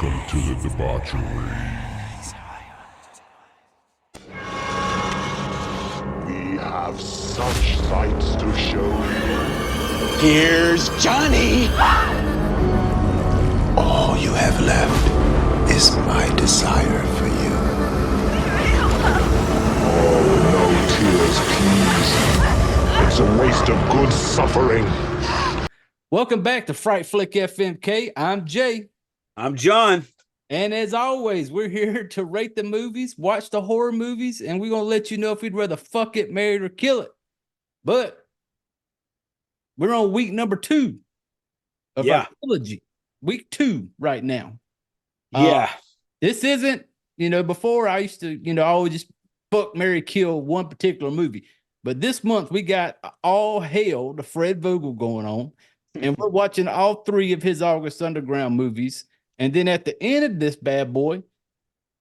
Welcome to the debauchery. We have such sights to show you. Here's Johnny! All you have left is my desire for you. Oh, no tears, please. It's a waste of good suffering. Welcome back to Fright Flick FMK. I'm Jay. I'm John. And as always, we're here to rate the movies, watch the horror movies, and we're going to let you know if we'd rather fuck it, marry it, or kill it. But we're on week number 2 of our trilogy. Week 2 right now. Yeah. This isn't, before I used to, always just fuck, marry, kill one particular movie. But this month we got All Hail to Fred Vogel going on. And we're watching all 3 of his August Underground movies. And then at the end of this bad boy,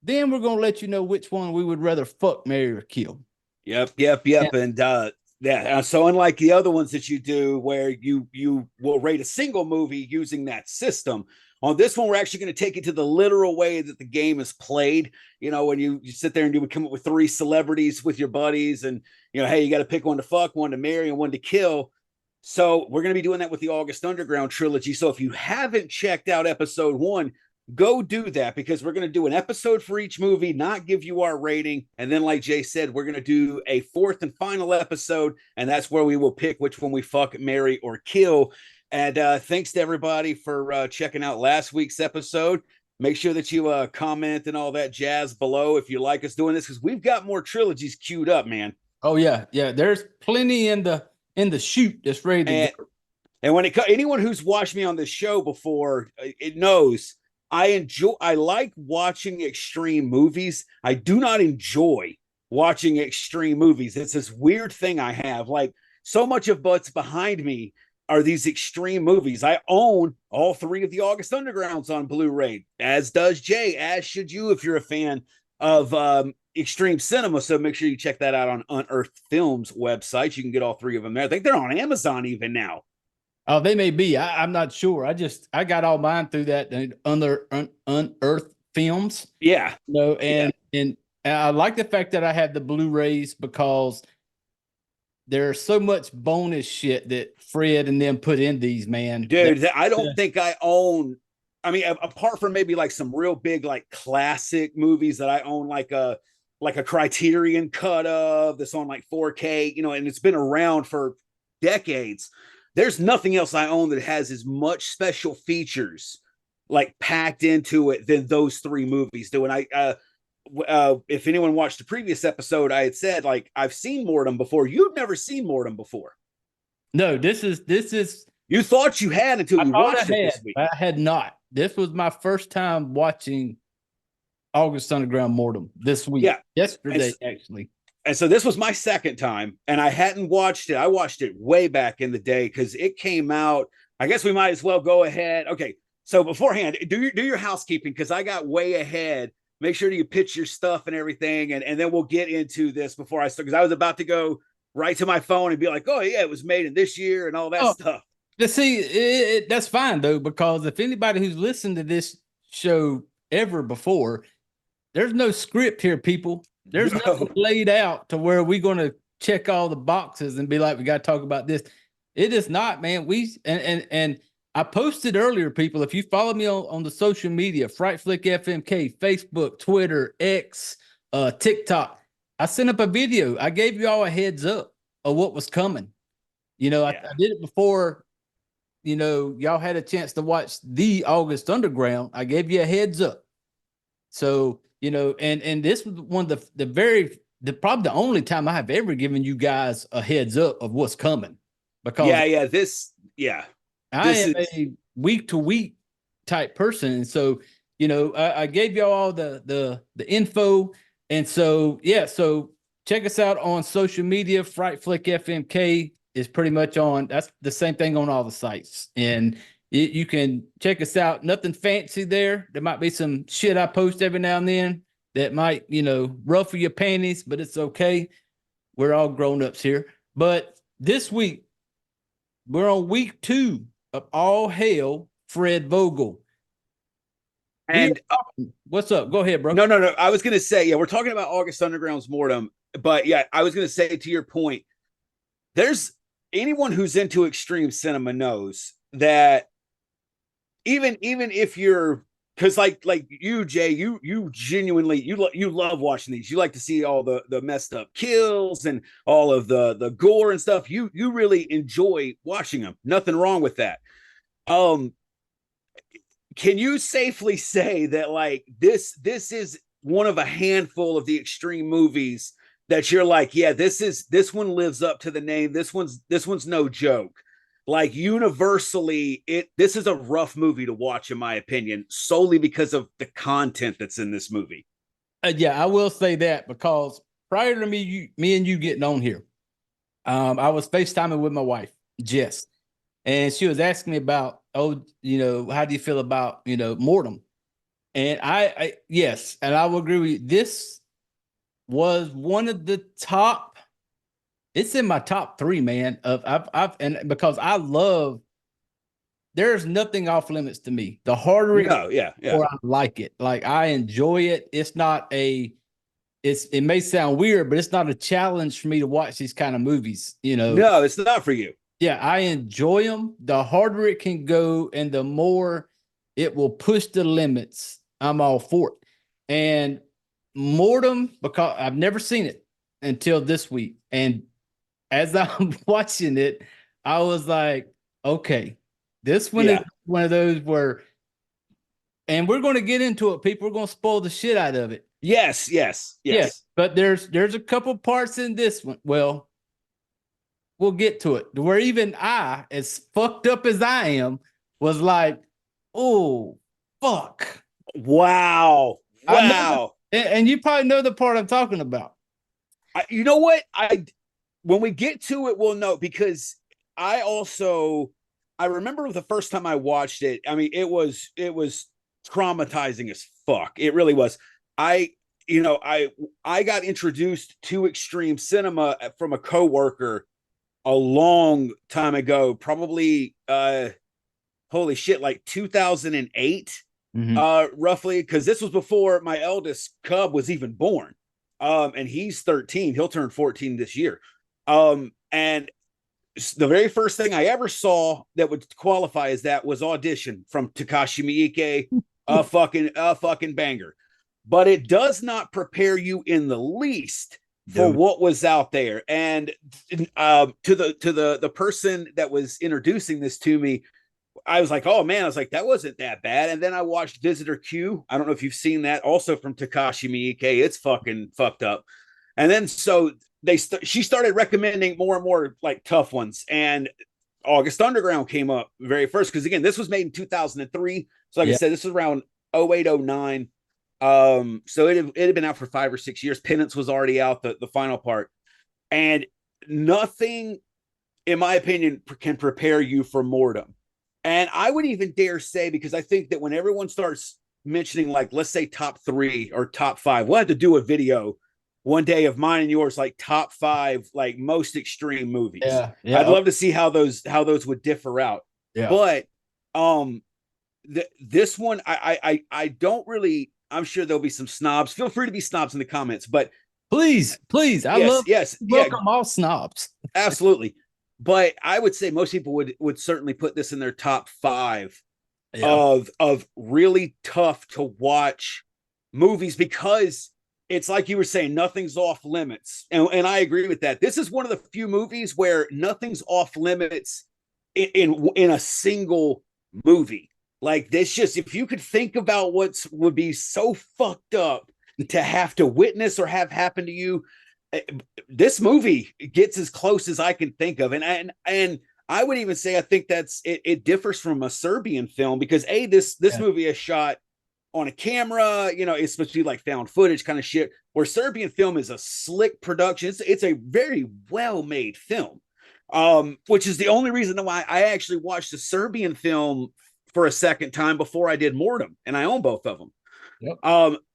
then we're going to let you know which one we would rather fuck, marry, or kill. Yep. And so unlike the other ones that you do where you will rate a single movie using that system, on this one, we're actually going to take it to the literal way that the game is played. When you sit there and you would come up with 3 celebrities with your buddies and, hey, you got to pick one to fuck, one to marry, and one to kill. So we're going to be doing that with the August Underground trilogy. So if you haven't checked out episode 1, go do that, because we're going to do an episode for each movie, not give you our rating. And then, like Jay said, we're going to do a 4th and final episode. And that's where we will pick which one we fuck, marry, or kill. And thanks to everybody for checking out last week's episode. Make sure that you comment and all that jazz below if you like us doing this, because we've got more trilogies queued up, man. Oh, yeah. Yeah. There's plenty in the chute that's ready to go. And when anyone who's watched me on this show before, it knows I like watching extreme movies. I do not enjoy watching extreme movies. It's this weird thing I have. Like, so much of what's behind me are these extreme movies. I own all 3 of the August Undergrounds on Blu-ray, as does Jay, as should you if you're a fan of extreme cinema. So make sure you check that out on Unearthed Films website. You can get all 3 of them there. I think they're on Amazon even now. Oh, they may be. I'm not sure. I got all mine through that Unearthed Films. Yeah. And I like the fact that I have the Blu-rays, because there's so much bonus shit that Fred and them put in these, man. Dude, I don't think I own. I mean, apart from maybe like some real big, like classic movies that I own, like a Criterion cut of that's on like 4K, and it's been around for decades. There's nothing else I own that has as much special features like packed into it than those 3 movies do. And if anyone watched the previous episode, I had said, like, I've seen Mordum before. You've never seen Mordum before. No, this is. You thought you had until you watched it this week. I had not. This was my first time watching August Underground Mordum this week. Yeah. Yesterday, actually. And so this was my second time, and I hadn't watched it. I watched it way back in the day because it came out. I guess we might as well go ahead. Okay. So beforehand, do your housekeeping, because I got way ahead. Make sure you pitch your stuff and everything. And then we'll get into this before I start, because I was about to go right to my phone and be like, oh, yeah, it was made in this year and all that stuff. See, that's fine, though, because if anybody who's listened to this show ever before, there's no script here, people. There's nothing laid out to where we're going to check all the boxes and be like, we got to talk about this. It is not, man. And I posted earlier, people, if you follow me on the social media, Fright Flick FMK, Facebook, Twitter, X, TikTok, I sent up a video. I gave you all a heads up of what was coming. I did it before, y'all had a chance to watch the August Underground. I gave you a heads up. So, and this was one of probably the only time I have ever given you guys a heads up of what's coming. Because I am a week to week type person. And so, I gave y'all all the info. And so, so check us out on social media. Fright Flick FMK is pretty much on. That's the same thing on all the sites. And you can check us out. Nothing fancy there. There might be some shit I post every now and then that might, ruffle your panties, but it's okay. We're all grown-ups here. But this week, we're on week 2 of All Hail Fred Vogel. And what's up? Go ahead, bro. no. I was gonna say, yeah, we're talking about August Underground's Mordum, but yeah, I was gonna say to your point, there's anyone who's into extreme cinema knows that even if you're because like you, Jay, you genuinely you love watching these. You like to see all the messed up kills and all of the gore and stuff. You really enjoy watching them. Nothing wrong with that. Can you safely say that like this is one of a handful of the extreme movies that you're like, yeah, this one lives up to the name. This one's no joke. Like universally, this is a rough movie to watch, in my opinion, solely because of the content that's in this movie. Yeah, I will say that because prior to me and you getting on here, I was FaceTiming with my wife, Jess, and she was asking me about, how do you feel about, Mordum? And I yes, and I will agree with you. This was one of the top. It's in my top 3, man. And because I love, there's nothing off limits to me. The harder it or I like it. Like I enjoy it. It's not it may sound weird, but it's not a challenge for me to watch these kind of movies. No, it's not for you. Yeah, I enjoy them. The harder it can go, and the more it will push the limits, I'm all for it. And Mordum, because I've never seen it until this week, and as I'm watching it, I was like, okay, this one is one of those where, and we're going to get into it. People are going to spoil the shit out of it. Yes. But there's a couple parts in this one. Well, we'll get to it. Where even I, as fucked up as I am, was like, oh, fuck. Wow. And you probably know the part I'm talking about. You know what? When we get to it, we'll know, because I remember the first time I watched it. I mean, it was traumatizing as fuck. It really was. I got introduced to extreme cinema from a coworker a long time ago, probably holy shit, like 2008, roughly, because this was before my eldest cub was even born. And he's 13. He'll turn 14 this year. And the very first thing I ever saw that would qualify as that was Audition from Takashi Miike, a fucking banger. But it does not prepare you in the least for what was out there. And to the person that was introducing this to me, I was like, oh man, that wasn't that bad. And then I watched Visitor Q. I don't know if you've seen that, also from Takashi Miike. It's fucking fucked up. And then so she started recommending more and more like tough ones, and August Underground came up very first, because again, this was made in 2003. So like I said, this was around 08, 09. So it had been out for 5 or 6 years. Penance was already out, the final part, and nothing, in my opinion, can prepare you for Mordum. And I would even dare say, because I think that when everyone starts mentioning, like, let's say top 3 or top 5, we'll have to do a video one day of mine and yours, like top 5, like most extreme movies. Yeah. I'd love to see how those would differ out. Yeah. But this one, I don't really. I'm sure there'll be some snobs. Feel free to be snobs in the comments, but please, welcome all snobs. Absolutely. But I would say most people would certainly put this in their top 5 of really tough to watch movies, because it's like you were saying, nothing's off limits. And I agree with that. This is one of the few movies where nothing's off limits in a single movie. Like this, just if you could think about what would be so fucked up to have to witness or have happen to you, this movie gets as close as I can think of. And I would even say I think it differs from a Serbian film, because this movie is shot on a camera, it's supposed to be like found footage kind of shit, where Serbian film is a slick production. It's a very well-made film, which is the only reason why I actually watched the Serbian film for a second time before I did Mordum, and I own both of them. Yep.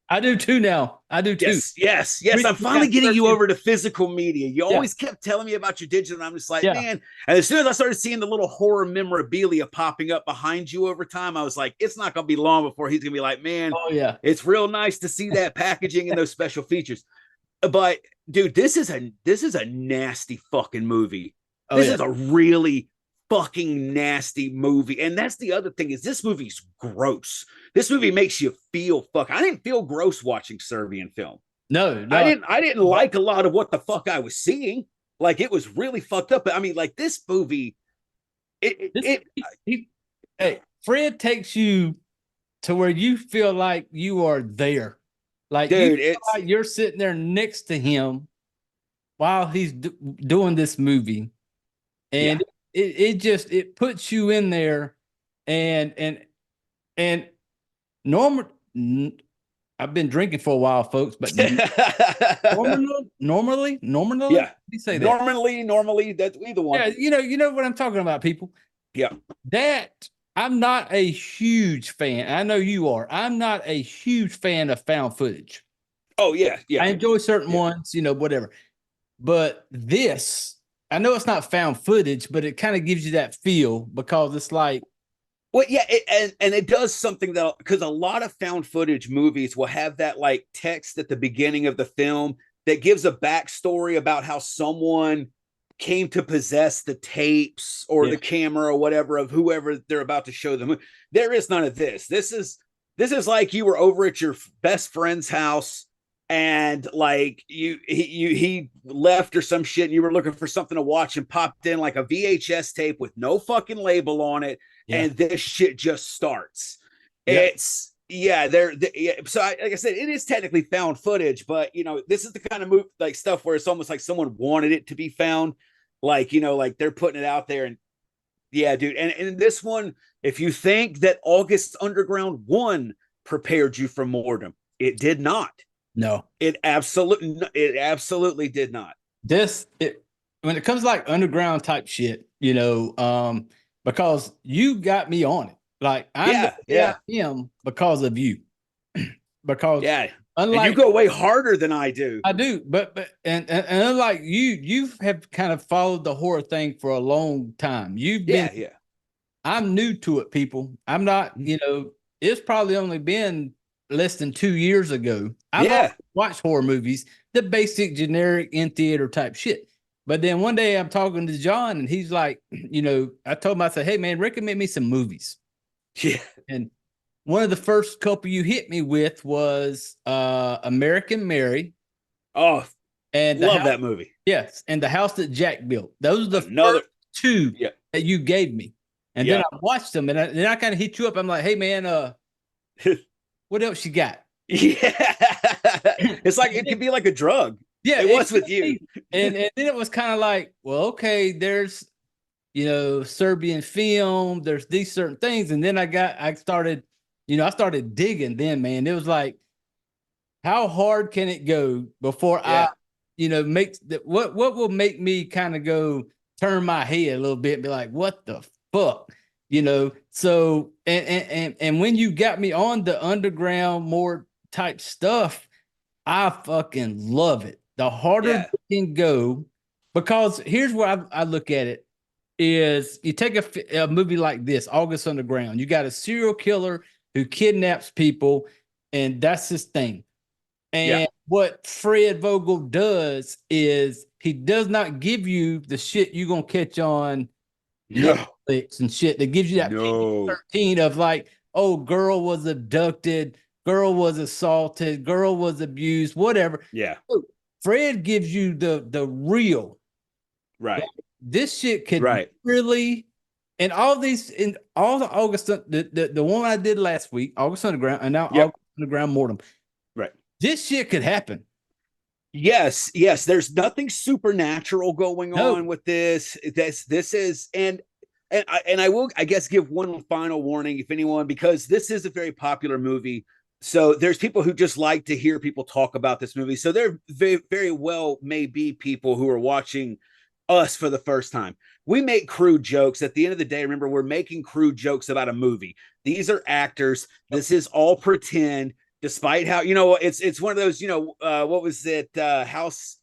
I do too now. I do too. Yes. I'm finally getting you over to physical media. You Yeah. always kept telling me about your digital, and I'm just like, Yeah. man. And as soon as I started seeing the little horror memorabilia popping up behind you over time, I was like, it's not going to be long before he's going to be like, man, Oh yeah. it's real nice to see that packaging and those special features. But dude, this is a nasty fucking movie. Oh, This yeah. is a really fucking nasty movie. And that's the other thing, is this movie's gross. This movie makes you feel I didn't feel gross watching Serbian film. No. I didn't like a lot of what the fuck I was seeing. Like, it was really fucked up. I mean, like, this movie, hey, Fred takes you to where you feel like you are there. Like, dude, you feel like you're sitting there next to him while he's doing this movie. And it puts you in there, and normal. I've been drinking for a while, folks, but normally, yeah, you say that. Normally, that's either one. Yeah, you know what I'm talking about, people. Yeah, that I'm not a huge fan. I know you are. I'm not a huge fan of found footage. Oh yeah. I enjoy certain ones, whatever. But this, I know it's not found footage, but it kind of gives you that feel, because it's like, well, yeah, and it does something that, because a lot of found footage movies will have that like text at the beginning of the film that gives a backstory about how someone came to possess the tapes or the camera or whatever of whoever they're about to show them. There is none of this. This is like you were over at your best friend's house, and like he left or some shit, and you were looking for something to watch, and popped in like a VHS tape with no fucking label on it. Yeah. And this shit just starts. Yeah. So like I said, it is technically found footage, but this is the kind of move, like, stuff where it's almost like someone wanted it to be found, like, like they're putting it out there. And yeah, dude. And this one, if you think that August Underground 1 prepared you for Mordum, it did not. No, it absolutely did not. When it comes to like underground type shit, because you got me on it. Like, I'm him because of you. Because unlike, and you go way harder than I do. I do, but unlike you have kind of followed the horror thing for a long time. You've been I'm new to it, people. I'm not, it's probably only been less than 2 years ago. I've watched horror movies, the basic generic in theater type shit. But then one day I'm talking to John, and he's like, I told him, I said, hey man, recommend me some movies. Yeah. And one of the first couple you hit me with was American Mary. Oh, and love that movie. Yes. And The House That Jack Built. Those are the first two that you gave me. And then I watched them, and then I kind of hit you up. I'm like, hey man, what else you got? Yeah. It's like, it could be like a drug. Yeah, it was with you. And then it was kind of like, well, okay, there's, Serbian film, there's these certain things. And then I started digging then, man. It was like, how hard can it go before I, make what will make me kind of go turn my head a little bit and be like, what the fuck? So, and when you got me on the underground, more type stuff, I fucking love it. The harder you can go, because here's where I look at it, is you take a movie like this, August Underground, you got a serial killer who kidnaps people, and that's his thing. And what Fred Vogel does is he does not give you the shit you're going to catch on Netflix and shit that gives you that 13 of like, oh, girl was abducted, girl was assaulted, girl was abused, whatever. Yeah. Fred gives you the real. Right. Like, this shit could really, and all these, in all the August, the one I did last week, August Underground, and now August Underground Mordum. Right. This shit could happen. Yes. There's nothing supernatural going on with this. This is, and I will, I guess, give one final warning, if anyone, because this is a very popular movie. So there's people who just like to hear people talk about this movie. So there very, very well may be people who are watching us for the first time. We make crude jokes. At the end of the day, remember, we're making crude jokes about a movie. These are actors. This is all pretend. despite how, it's one of those, what was it, House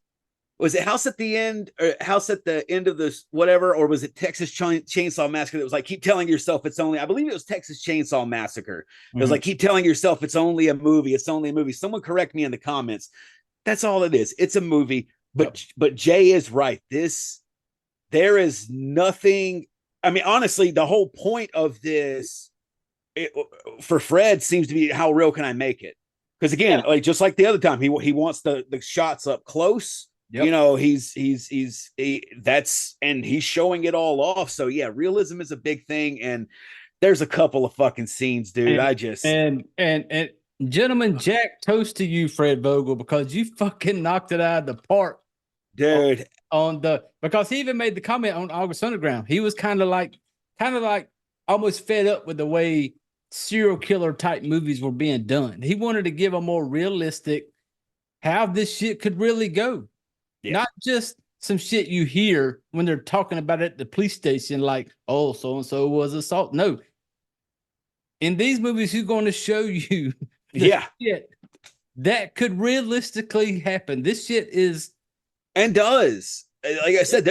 at the end, or House at the end of this whatever, or was it Texas Chainsaw Massacre that was like, keep telling yourself it's only, I believe it was Texas Chainsaw Massacre. It was like, keep telling yourself it's only a movie, someone correct me in the comments. That's all it is. It's a movie. But Jay is right. There is nothing. I mean, honestly, the whole point of this for Fred seems to be, how real can I make it? Because again, like just like the other time, he wants the shots up close. Yep. He's showing it all off. So yeah, realism is a big thing, and there's a couple of fucking scenes, dude. And Gentleman Jack, toast to you, Fred Vogel, because you fucking knocked it out of the park, dude. Because he even made the comment on August Underground. He was kind of like almost fed up with the way serial killer type movies were being done. He wanted to give a more realistic how this shit could really go. Yeah. Not just some shit you hear when they're talking about it at the police station, like, oh, so-and-so was assault. No. In these movies, he's going to show you shit that could realistically happen. This shit is and does. Like I said,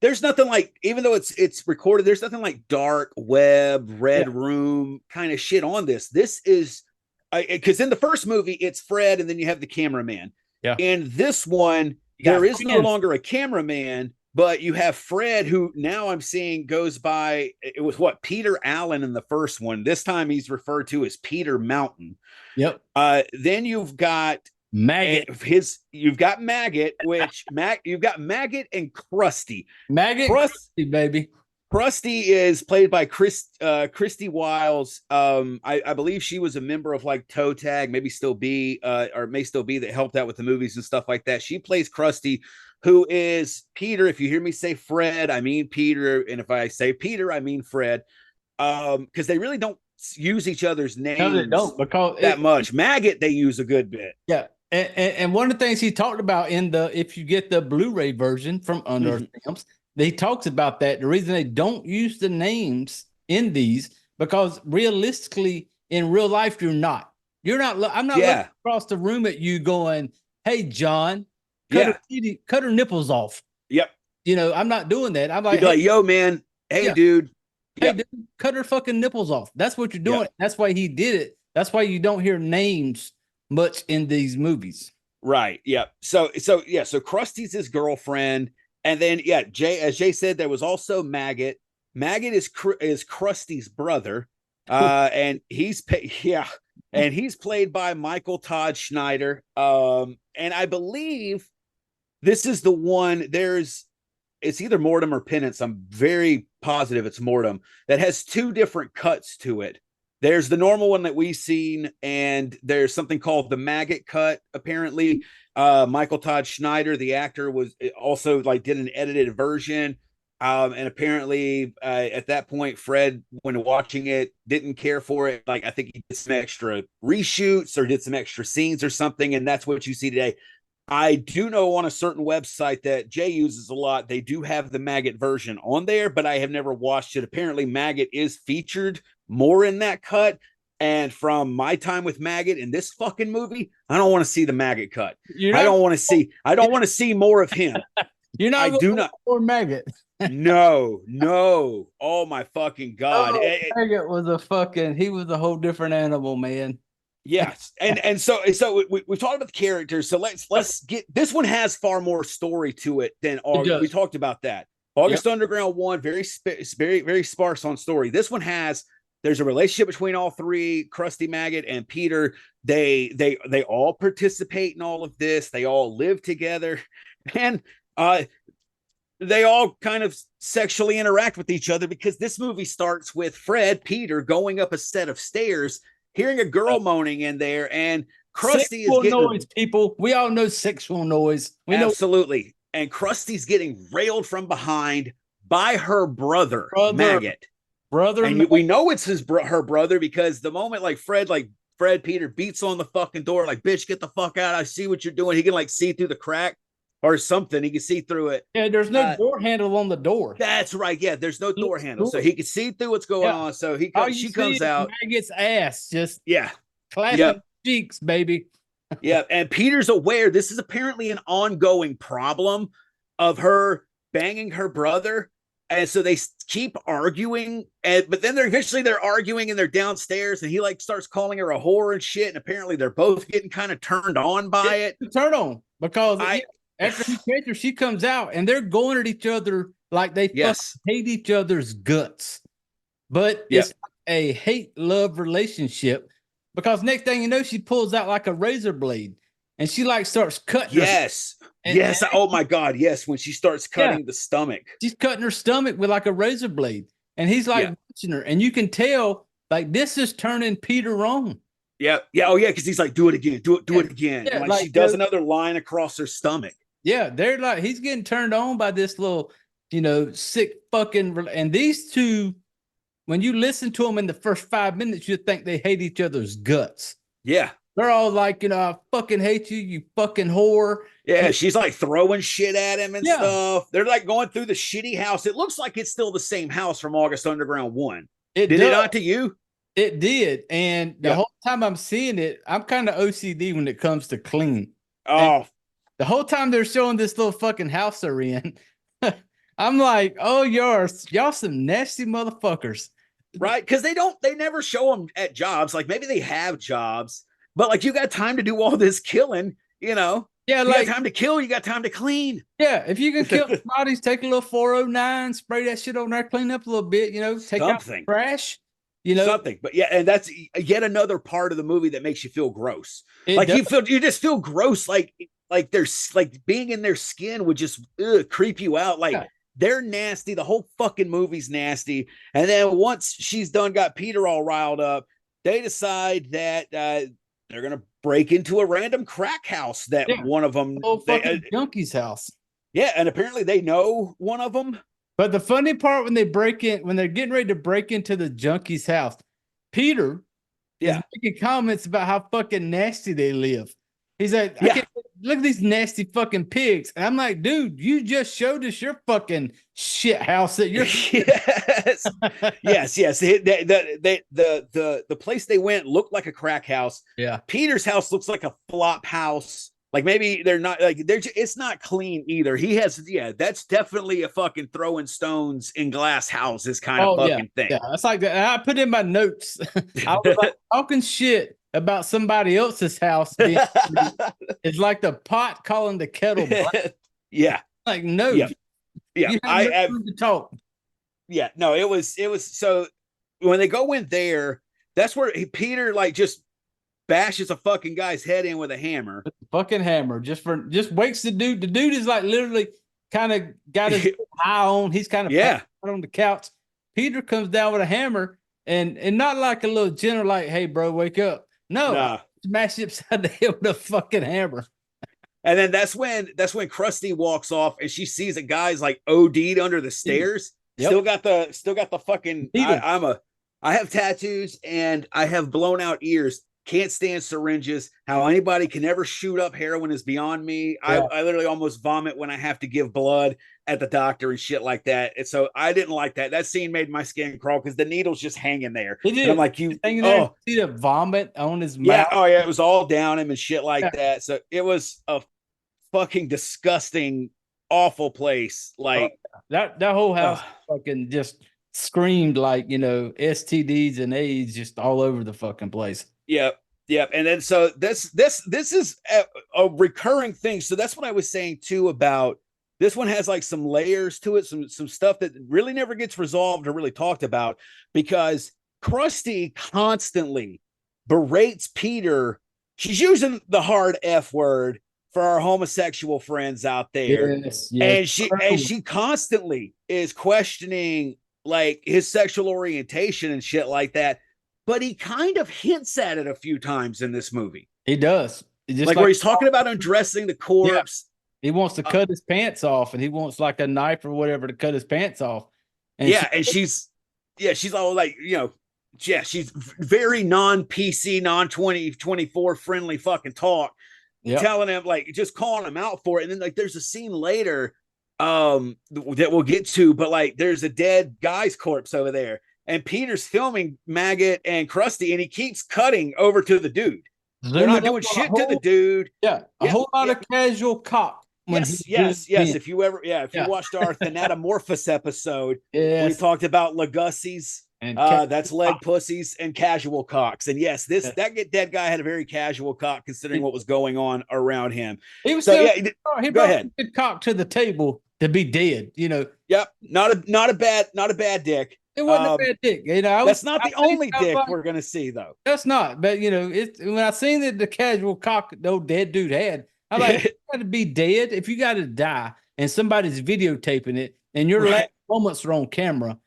there's nothing like, even though it's recorded, there's nothing like dark web, red room kind of shit on this. This is because in the first movie, it's Fred, and then you have the cameraman. Yeah. In this one, there is no longer a cameraman, but you have Fred, who now I'm seeing goes by, it was Peter Allen in the first one. This time he's referred to as Peter Mountain. Yep. Then you've got Maggot. You've got Maggot, you've got Maggot and Crusty. Crusty, baby. Crusty is played by Christy Wiles. I believe she was a member of like Toe Tag, maybe still be, or may still be, that helped out with the movies and stuff like that. She plays Crusty, who is Peter. If you hear me say Fred, I mean Peter. And if I say Peter, I mean Fred. Because they really don't use each other's names. No, they don't, because that much. Maggot, they use a good bit. Yeah. And one of the things he talked about if you get the Blu-ray version from Unearthed Films, he talks about that. The reason they don't use the names in these, because realistically, in real life, I'm not looking across the room at you going, hey, John, cut her nipples off. Yep. I'm not doing that. I'm like, hey, yo, man. Hey, dude. Hey, dude, cut her fucking nipples off. That's what you're doing. Yep. That's why he did it. That's why you don't hear names much in these movies. Right. Yeah. So Krusty's his girlfriend. And then, as Jay said, there was also Maggot. Maggot is Krusty's brother. And he's played by Michael Todd Schneider. And I believe this is the one, it's either Mordum or Penance. I'm very positive it's Mordum, that has two different cuts to it. There's the normal one that we've seen, and there's something called the Maggot cut. Apparently, Michael Todd Schneider, the actor, was also did an edited version. And apparently, at that point, Fred, when watching it, didn't care for it. I think he did some extra reshoots or did some extra scenes or something, and that's what you see today. I do know on a certain website that Jay uses a lot, they do have the Maggot version on there, but I have never watched it. Apparently, Maggot is featured more in that cut. And from my time with Maggot in this fucking movie, I don't want to see the Maggot cut. I don't want to see more of him. I do not more Maggot. No. Oh my fucking God. Maggot was he was a whole different animal, man. Yes. And so we've talked about the characters. So let's get, this one has far more story to it than August. We talked about that. August Underground 1, very sparse on story. This one there's a relationship between all three, Crusty, Maggot, and Peter. They all participate in all of this. They all live together, and they all kind of sexually interact with each other, because this movie starts with Peter going up a set of stairs, hearing a girl moaning in there, and Crusty sexual is getting noise. People, we all know sexual noise. Absolutely, and Krusty's getting railed from behind by her brother. Maggot. And we know it's her brother, because the moment Fred Peter beats on the fucking door, bitch, get the fuck out, I see what you're doing. He can see through the crack or something. He can see through it. Yeah, there's no door handle on the door. That's right. Yeah, there's no door handle, so he can see through what's going on. So she comes out. Maggot's ass just clapping cheeks, baby. Yeah, and Peter's aware this is apparently an ongoing problem of her banging her brother, and so they keep arguing. But then they're arguing and they're downstairs, and he like starts calling her a whore and shit. And apparently they're both getting kind of turned on by it. Turn on because after he catches her, she comes out and they're going at each other like they hate each other's guts. But it's a hate-love relationship. Because next thing you know, she pulls out like a razor blade and she like starts cutting. Yes. Oh my God. Yes. When she starts cutting the stomach. She's cutting her stomach with like a razor blade. And he's like watching her. And you can tell like this is turning Peter on. Yeah. Yeah. Oh yeah. Because he's like, do it again. Do it again. Yeah, and like she does another line across her stomach. Yeah. They're like, he's getting turned on by this little, sick fucking. And these two, when you listen to them in the first 5 minutes, you think they hate each other's guts. Yeah. They're all like, I fucking hate you, you fucking whore. Yeah, and she's like throwing shit at him and stuff. They're like going through the shitty house. It looks like it's still the same house from August Underground 1. Did it not to you? It did. And the whole time I'm seeing it, I'm kind of OCD when it comes to clean. Oh. And the whole time they're showing this little fucking house they're in, I'm like, oh, y'all some nasty motherfuckers. Right? Because they never show them at jobs. Like maybe they have jobs, but like you got time to do all this killing, Yeah, you got time to kill, you got time to clean. Yeah, if you can kill bodies, take a little 409, spray that shit on there, clean up a little bit, take out the trash, Something. But yeah, and that's yet another part of the movie that makes you feel gross. You just feel gross, like there's like being in their skin would just creep you out. Like they're nasty. The whole fucking movie's nasty. And then once she's done, got Peter all riled up, they decide that they're going to break into a random crack house that one of them. Fucking junkie's house. Yeah. And apparently they know one of them. But the funny part when they're getting ready to break into the junkie's house, Peter is making comments about how fucking nasty they live. He's like, look at these nasty fucking pigs. And I'm like, dude, you just showed us your fucking shit house that you're. yes. The place they went looked like a crack house. Yeah. Peter's house looks like a flop house. Like maybe they're not like it's not clean either. He has, that's definitely a fucking throwing stones in glass houses kind of fucking thing. Yeah, it's like that. I put in my notes. I was like talking shit about somebody else's house. It's like the pot calling the kettle black. Yeah. Like, no. Yeah. I have to talk. Yeah. No, it was so when they go in there, that's where Peter like just bashes a fucking guy's head in with a hammer. Fucking hammer. Just wakes the dude. The dude is like literally kind of got his eye on. He's kind of on the couch. Peter comes down with a hammer and not like a little gentle, like, hey, bro, wake up. No, smash it upside the head with a fucking hammer. And then that's when Crusty walks off and she sees a guy's like OD'd under the stairs. Yep. Still got the fucking. I have tattoos and I have blown out ears. Can't stand syringes. How anybody can ever shoot up heroin is beyond me. Yeah. I literally almost vomit when I have to give blood at the doctor and shit like that. And so I didn't like that. That scene made my skin crawl because the needle's just hanging there. And I'm like, see the vomit on his mouth. Yeah. Oh yeah. It was all down him and shit like that. So it was a fucking disgusting, awful place. Like that whole house fucking just screamed like, STDs and AIDS just all over the fucking place. Yep. And then so this is a recurring thing. So that's what I was saying too about this one has like some layers to it, some stuff that really never gets resolved or really talked about because Crusty constantly berates Peter. She's using the hard F word for our homosexual friends out there. Yes. And she constantly is questioning like his sexual orientation and shit like that. But he kind of hints at it a few times in this movie. He does. Like where he's talking about undressing the corpse. Yeah. He wants to cut his pants off and he wants like a knife or whatever to cut his pants off. And she's all like, she's very non-PC, non-2024 friendly fucking talk. Yep. Telling him like just calling him out for it. And then like there's a scene later that we'll get to, but like there's a dead guy's corpse over there. And Peter's filming Maggot and Crusty, and he keeps cutting over to the dude. They're not doing shit to the dude. Yeah, a whole lot of casual cock. Yes. If you watched our Thanatomorphous episode, we talked about Legussies, and that's leg pussies and casual cocks. And yes, that guy had a very casual cock considering what was going on around him. He was he go ahead. A good cock to the table to be dead, you know. Yep, not a bad dick. It wasn't a bad dick, you know. That's not the only dick we're gonna see, though. That's not, but you know, when I seen that the casual cock the old dead dude had, I'm like, you got to be dead if you got to die, and somebody's videotaping it, and your last moments are on camera.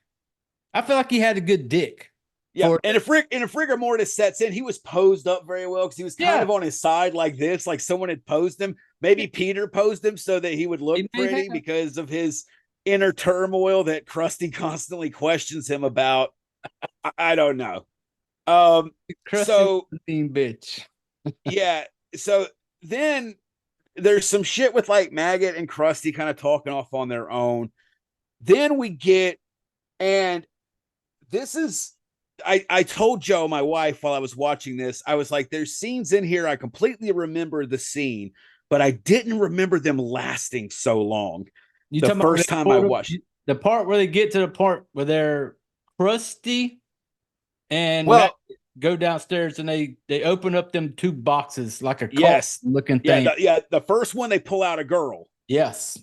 I feel like he had a good dick. Yeah, and if rigor mortis sets in, he was posed up very well because he was kind of on his side like this, like someone had posed him. Maybe Peter posed him so that he would look pretty because of his inner turmoil that Crusty constantly questions him about. I don't know. So mean bitch. Yeah. So then there's some shit with like Maggot and Crusty kind of talking off on their own. Then we get, and this is, I told Joe, my wife, while I was watching this, I was like, there's scenes in here. I completely remember the scene, but I didn't remember them lasting so long. The first time I watched the part where they get to the part where they're Crusty and go downstairs and they open up them two boxes like a looking thing. The first one they pull out a girl. Yes.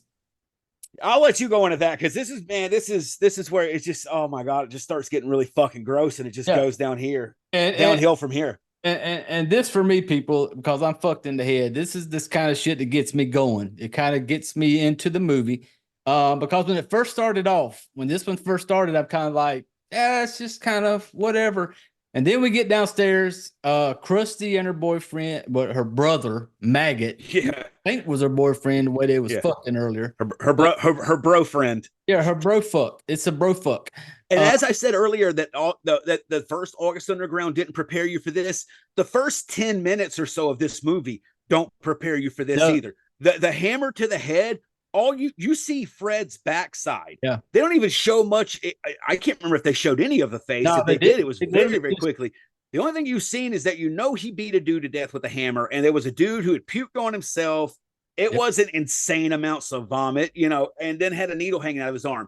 I'll let you go into that because this is where it's just, oh my God, it just starts getting really fucking gross and it just goes down here. Downhill from here. And this for me, people, because I'm fucked in the head, this is this kind of shit that gets me going. It kind of gets me into the movie. Because when it first started off, when this one first started, I'm kind of like, it's just kind of whatever. And then we get downstairs, Crusty and her boyfriend, but her brother, Maggot, I think was her boyfriend the way they was fucking earlier. Her bro friend. Yeah, her bro fuck. It's a bro fuck. And as I said earlier, that the first August Underground didn't prepare you for this. The first 10 minutes or so of this movie don't prepare you for this either. The hammer to the head, all you see Fred's backside. Yeah. They don't even show much. I can't remember if they showed any of the face. No, if they did, it was very, very quickly. The only thing you've seen is that he beat a dude to death with a hammer, and there was a dude who had puked on himself. It wasn't insane amounts of vomit, and then had a needle hanging out of his arm.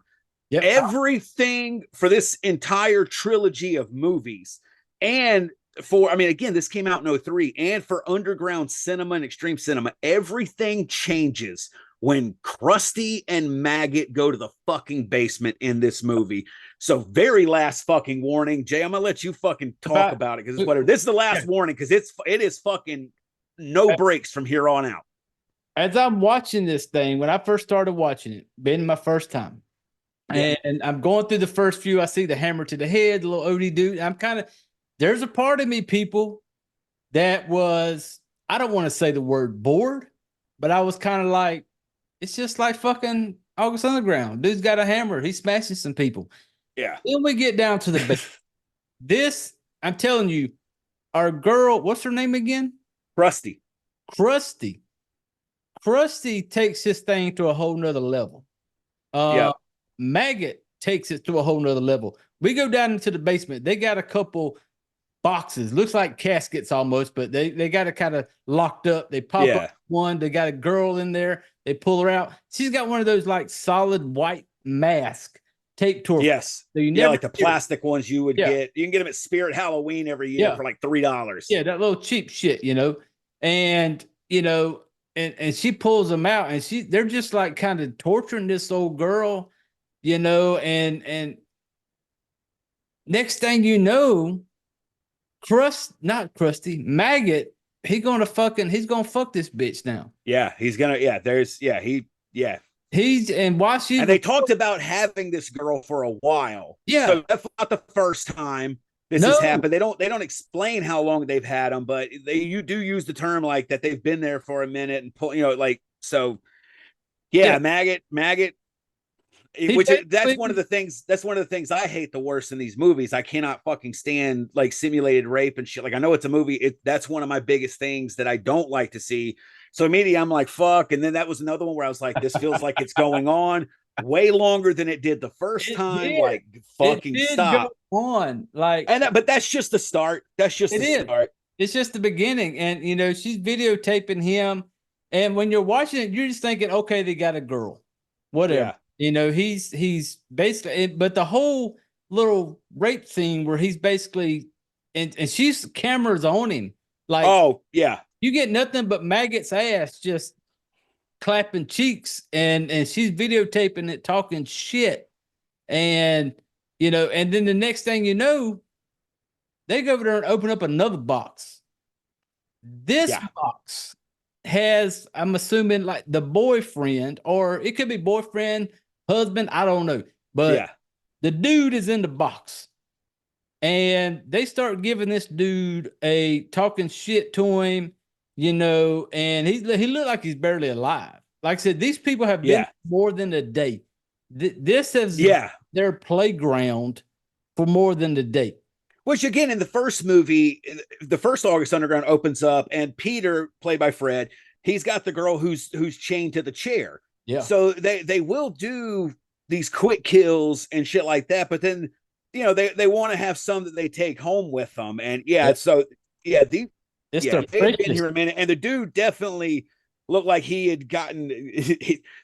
Yep. Everything for this entire trilogy of movies, and again, this came out in 2003, and for underground cinema and extreme cinema, everything changes when Crusty and Maggot go to the fucking basement in this movie. So very last fucking warning. Jay, I'm gonna let you fucking talk about it because it's whatever. This is the last warning because it is fucking no breaks from here on out. As I'm watching this thing, when I first started watching it, been my first time, and I'm going through the first few, I see the hammer to the head, the little OD dude. I'm there's a part of me, people, that was, I don't want to say the word bored, but I was kind of like, it's just like fucking August Underground. Dude's got a hammer. He's smashing some people. Yeah. Then we get down to the this, I'm telling you, our girl, what's her name again? Crusty. Crusty takes his thing to a whole nother level. Maggot takes it to a whole nother level. We go down into the basement. They got a couple boxes, looks like caskets almost, but they got it kind of locked up. They pop up one. They got a girl in there. They pull her out. She's got one of those like solid white mask taped to her. Yes. So you like the plastic ones you would get. You can get them at Spirit Halloween every year for like $3. Yeah, that little cheap shit, and and she pulls them out, and they're just like kind of torturing this old girl, and next thing you know, Maggot, he's gonna fuck this bitch now. Yeah, he's gonna. And they talked about having this girl for a while. Yeah, so that's not the first time this has happened. They don't explain how long they've had them, but you do use the term like that they've been there for a minute and pull, so. Yeah, Maggot. That's one of the things I hate the worst in these movies. I cannot fucking stand like simulated rape and shit. Like I know it's a movie. That's one of my biggest things that I don't like to see. So immediately I'm like, fuck. And then that was another one where I was like, this feels like it's going on way longer than it did the first time. Like fucking stop. Go on. But that's just the start. That's just the start. It's just the beginning. And, you know, she's videotaping him. And when you're watching it, you're just thinking, okay, they got a girl. Whatever. Yeah. You know, he's basically, but the whole little rape scene where he's basically, and she's cameras on him. Like, oh, yeah. You get nothing but Maggot's ass just clapping cheeks, and she's videotaping it, talking shit. And, you know, and then the next thing you know, they go over there and open up another box. This box has, I'm assuming, like the boyfriend, or it could be boyfriend, husband, I don't know. But the dude is in the box. And they start giving this dude talking shit to him, you know, and he looked like he's barely alive. Like I said, these people have been more than a day. This is their playground for more than a day. Which again, in the first movie, the first August Underground opens up, and Peter, played by Fred, he's got the girl who's chained to the chair. Yeah. So they will do these quick kills and shit like that, but then you know they want to have some that they take home with them, and it's their they've been here a minute, and the dude definitely looked like he had gotten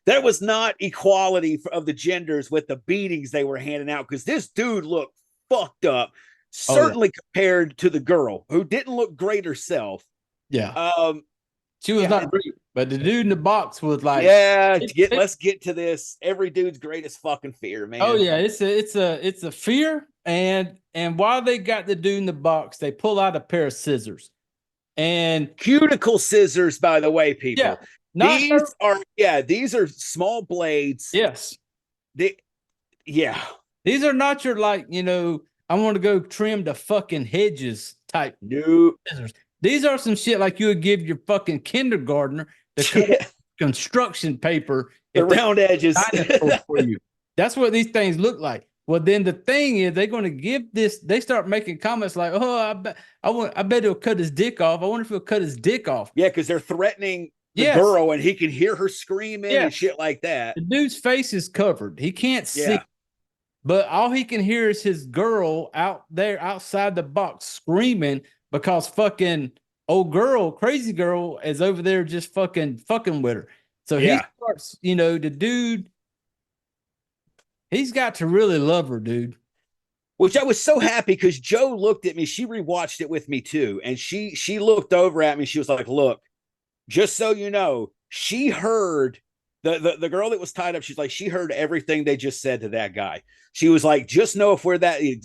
there was not equality of the genders with the beatings they were handing out, because this dude looked fucked up. Certainly compared to the girl who didn't look great herself. Yeah. She was not great, but the dude in the box was like, let's get to this. Every dude's greatest fucking fear, man. Oh yeah, it's a fear. And while they got the dude in the box, they pull out a pair of scissors. And cuticle scissors, by the way, people. Yeah. These are small blades. Yes. These are not your, like, you know, I want to go trim the fucking hedges type. No. These are some shit like you would give your fucking kindergartner to cut construction paper. The round edges. For you. That's what these things look like. Well, then the thing is, they're going to give this. They start making comments like, "Oh, I bet he'll cut his dick off. I wonder if he'll cut his dick off." Yeah, because they're threatening the girl, and he can hear her screaming and shit like that. The dude's face is covered. He can't see. But all he can hear is his girl out there outside the box screaming because fucking old girl, crazy girl, is over there just fucking with her. So he starts, you know, the dude, he's got to really love her, dude. Which I was so happy because Joe looked at me. She rewatched it with me too. And she looked over at me. She was like, look, just so you know, she heard the girl that was tied up. She's like, she heard everything they just said to that guy. She was like, just know if we're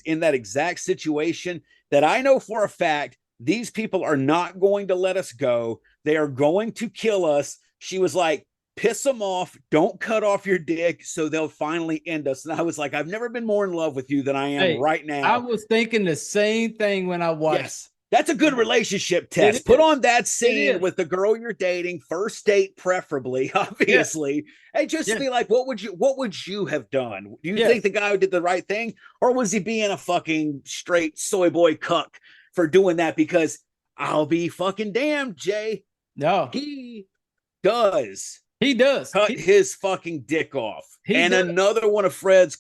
in that exact situation, that I know for a fact, these people are not going to let us go. They are going to kill us. She was like, piss them off. Don't cut off your dick so they'll finally end us. And I was like, I've never been more in love with you than I am right now. I was thinking the same thing when I watched. Yes. That's a good relationship test. Put on that scene with the girl you're dating, first date preferably, obviously, and just be like, what would you have done? Do you think the guy who did the right thing, or was he being a fucking straight soy boy cuck for doing that? Because I'll be fucking damned, Jay. No, he does. He does cut his fucking dick off. Another one of Fred's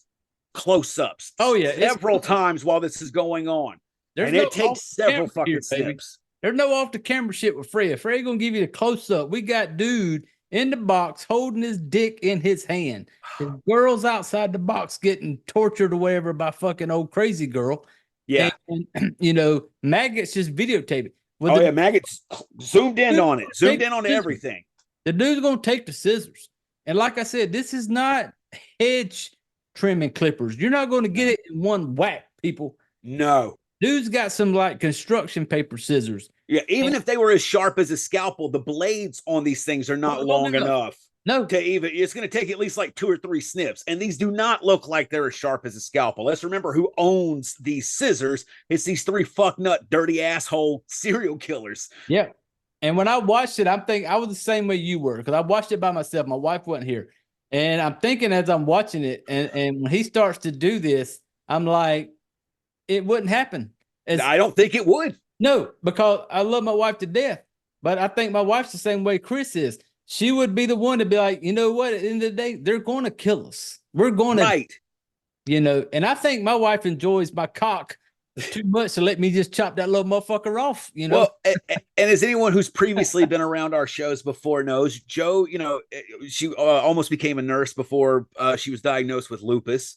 close-ups. Oh yeah, several times while this is going on. It takes several fucking steps. There's no off the camera shit with Fred. Fred gonna give you the close up. We got dude in the box holding his dick in his hand. The girl's outside the box getting tortured or whatever by fucking old crazy girl. Yeah, and you know, Maggot's just videotaping. Maggot's zoomed in on it. Zoomed in on everything. The dude's gonna take the scissors, and like I said, this is not hedge trimming clippers. You're not going to get it in one whack, people. No. Dude's got some like construction paper scissors. Yeah, even if they were as sharp as a scalpel, the blades on these things are not long enough. No, to even, it's going to take at least like 2 or 3 snips, and these do not look like they're as sharp as a scalpel. Let's remember who owns these scissors. It's these 3 fucknut, dirty asshole serial killers. Yeah, and when I watched it, I'm thinking I was the same way you were, because I watched it by myself. My wife wasn't here, and I'm thinking as I'm watching it, and when he starts to do this, I'm like, it wouldn't happen. I don't think it would. No, because I love my wife to death, but I think my wife's the same way Chris is. She would be the one to be like, you know what? At the end of the day, they're going to kill us. We're going to, right. You know, and I think my wife enjoys my cock too much, so let me just chop that little motherfucker off, you know. Well, and as anyone who's previously been around our shows before knows, Joe, she almost became a nurse before she was diagnosed with lupus.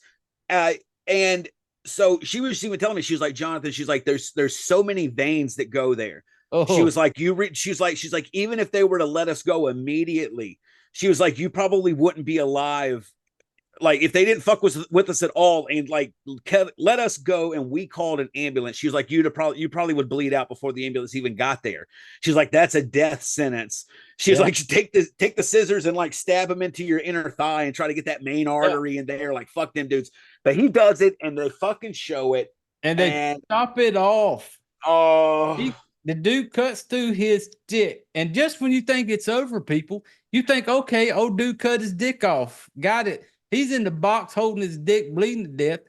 And so she was telling me, she was like, Jonathan, she's like, there's so many veins that go there. She was like, she's like, even if they were to let us go immediately, she was like, you probably wouldn't be alive. Like if they didn't fuck with us at all and like let us go and we called an ambulance, she was like, you probably would bleed out before the ambulance even got there. She's like, that's a death sentence. She's like, take the scissors and like stab them into your inner thigh and try to get that main artery in there. Like fuck them dudes. But he does it and they fucking show it. And they chop it off. Oh, the dude cuts through his dick. And just when you think it's over, people, you think, okay, old dude cut his dick off. Got it. He's in the box holding his dick, bleeding to death.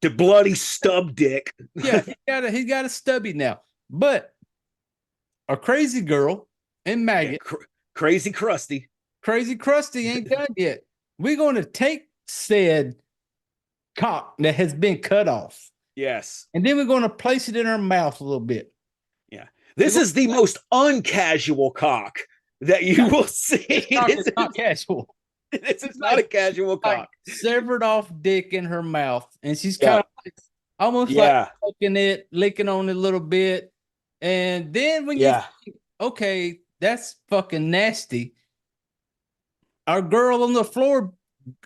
The bloody stub dick. Yeah, he's got a stubby now. But a crazy girl and Maggot. Yeah, crazy Crusty. Crazy Crusty ain't done yet. We're going to take said cock that has been cut off. Yes. And then we're going to place it in her mouth a little bit. Yeah. This is the most uncasual cock that you will see. It's not casual. This is not a casual cock. Severed off dick in her mouth. And she's kind of like, almost like licking it, licking on it a little bit. And then when you think, okay, that's fucking nasty. Our girl on the floor,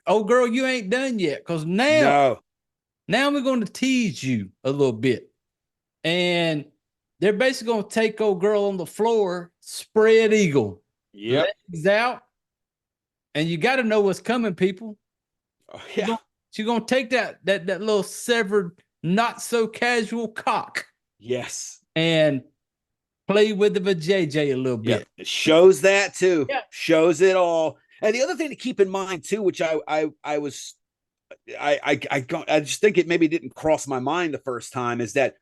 oh girl, you ain't done yet. Because now we're going to tease you a little bit. And they're basically going to take old girl on the floor, spread eagle. Legs out. And you got to know what's coming, people. Oh, yeah. She's going to take that little severed, not so casual cock. Yes. And play with the vajayjay a little bit. Yeah. It shows that too. Yeah. Shows it all. And the other thing to keep in mind too, which I just think it maybe didn't cross my mind the first time, is that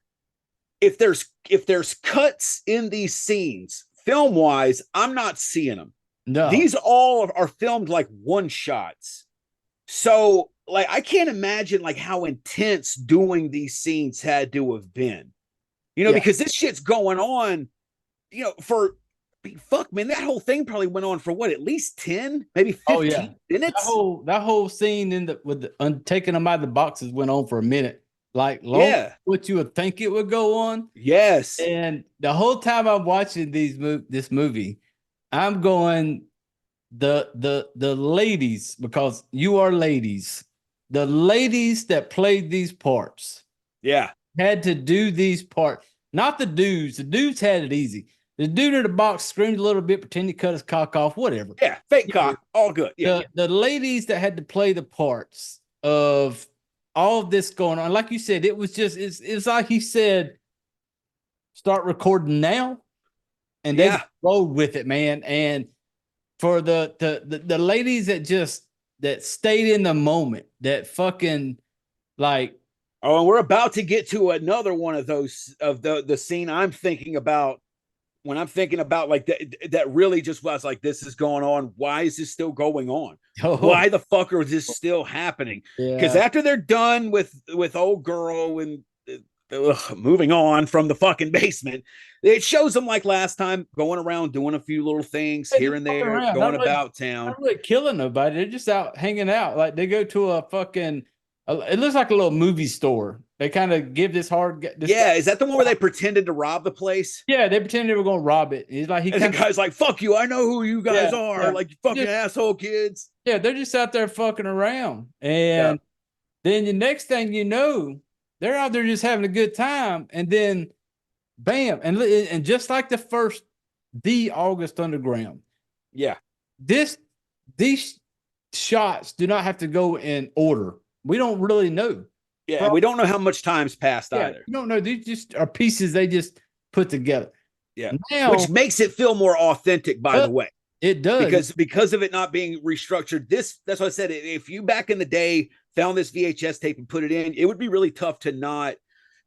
if there's cuts in these scenes, film wise, I'm not seeing them. No, these all are filmed like one shots. So like, I can't imagine like how intense doing these scenes had to have been, because this shit's going on, fuck, man, that whole thing probably went on for what, at least 10, maybe 15 minutes. That whole scene with taking them out of the boxes went on for a minute. Like, what you would think it would go on. Yes. And the whole time I'm watching this movie, I'm going, the ladies, because you are ladies, the ladies that played these parts, had to do these parts. Not the dudes. The dudes had it easy. The dude in the box screamed a little bit, pretend he cut his cock off, whatever. Yeah, fake cock, all good. Yeah. The ladies that had to play the parts of all of this going on, like you said, it was just, it's like he said, start recording now. And they rolled with it, man. And for the ladies that stayed in the moment, that fucking like. Oh, and we're about to get to another one of those, of the scene I'm thinking about when I'm thinking about like that really just was like, this is going on. Why is this still going on? Why the fuck is this still happening? Because after they're done with old girl and moving on from the fucking basement, it shows them like last time going around doing a few little things here and there, going about town. Not really killing nobody. They're just out hanging out. Like they go to a fucking, it looks like a little movie store. They kind of give this hard. Is that the one where they pretended to rob the place? Yeah, they pretended they were going to rob it. He's like, the guy's like, "Fuck you! I know who you guys are. Like you fucking asshole kids." Yeah, they're just out there fucking around, and then the next thing you know, they're out there just having a good time, and then, bam, and just like the August Underground. Yeah, these shots do not have to go in order. We don't really know. Yeah, we don't know how much time's passed either. You don't know. These just are pieces they just put together. Yeah, now, which makes it feel more authentic, by the way. It does. Because of it not being restructured. That's what I said. If you back in the day found this VHS tape and put it in, it would be really tough to not,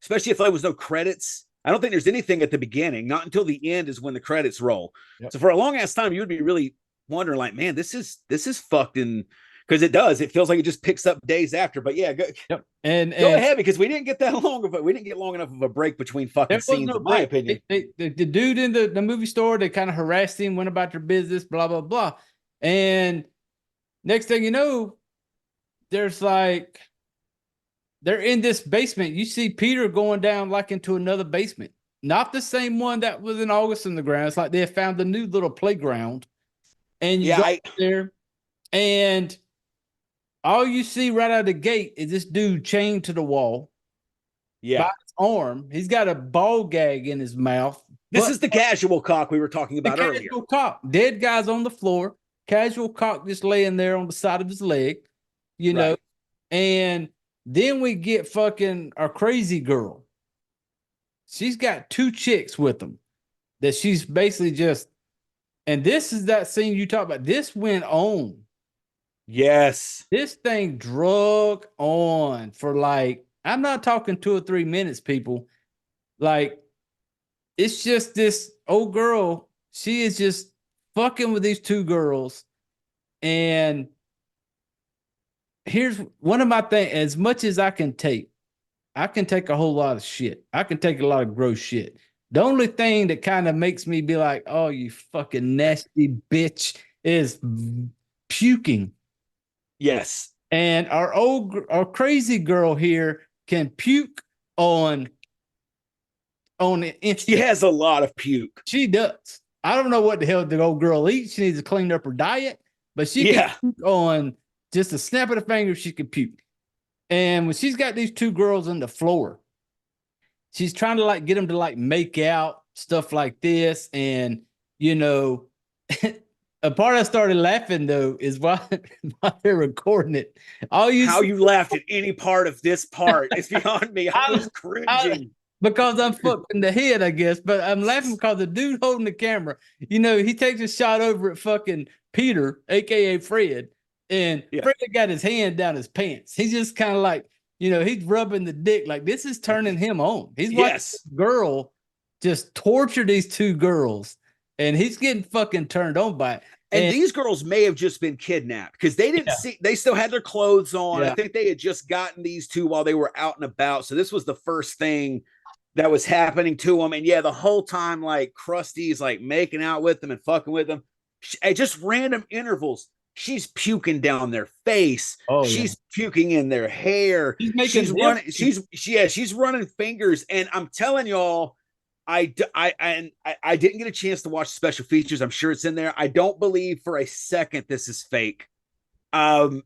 especially if there was no credits. I don't think there's anything at the beginning. Not until the end is when the credits roll. Yep. So for a long ass time, you would be really wondering, like, man, this is fucking because it does. It feels like it just picks up days after. But yeah, go, Yep. And go ahead, because we didn't get that long of it. We didn't get long enough of a break between fucking scenes, in my opinion. The dude in the movie store, they kind of harassed him, went about their business, blah, blah, blah. And next thing you know, there's like, they're in this basement. You see Peter going down like into another basement. Not the same one that was in August in the ground. It's like they have found a new little playground. And you go there, and all you see right out of the gate is this dude chained to the wall. Yeah. By his arm. He's got a ball gag in his mouth. This is the casual cock we were talking about earlier. Casual cock. Dead guy's on the floor. Casual cock just laying there on the side of his leg. You know. And then we get fucking our crazy girl. She's got 2 chicks with them that she's basically just, and this is that scene you talk about. This went on. Yes. This thing drug on for like, I'm not talking 2 or 3 minutes, people. Like, it's just this old girl. She is just fucking with these 2 girls. And here's one of my things. As much as I can take a whole lot of shit. I can take a lot of gross shit. The only thing that kind of makes me be like, oh, you fucking nasty bitch, is puking. Yes. And our crazy girl here can puke on instant. She has a lot of puke. She does. I don't know what the hell the old girl eats. She needs to clean up her diet, but she can puke on just a snap of the finger. She can puke. And when she's got these 2 girls on the floor, she's trying to like get them to like make out, stuff like this. And, you know, a part I started laughing though is while they're recording it. How you laughed at any part of this part is beyond me. I was cringing. Because I'm fucked in the head, I guess. But I'm laughing because the dude holding the camera, you know, he takes a shot over at fucking Peter, aka Fred. And Fred got his hand down his pants. He's just kind of like, you know, he's rubbing the dick. Like, this is turning him on. He's watching this girl just torture these 2 girls. And he's getting fucking turned on by it. And these girls may have just been kidnapped because they didn't see, they still had their clothes on. I think they had just gotten these 2 while they were out and about. So this was the first thing that was happening to them. And the whole time, like, Krusty's like making out with them and fucking with them at just random intervals. She's puking down their face. She's puking in their hair. She's running fingers. And I'm telling y'all, I didn't get a chance to watch special features. I'm sure it's in there. I don't believe for a second this is fake. Again,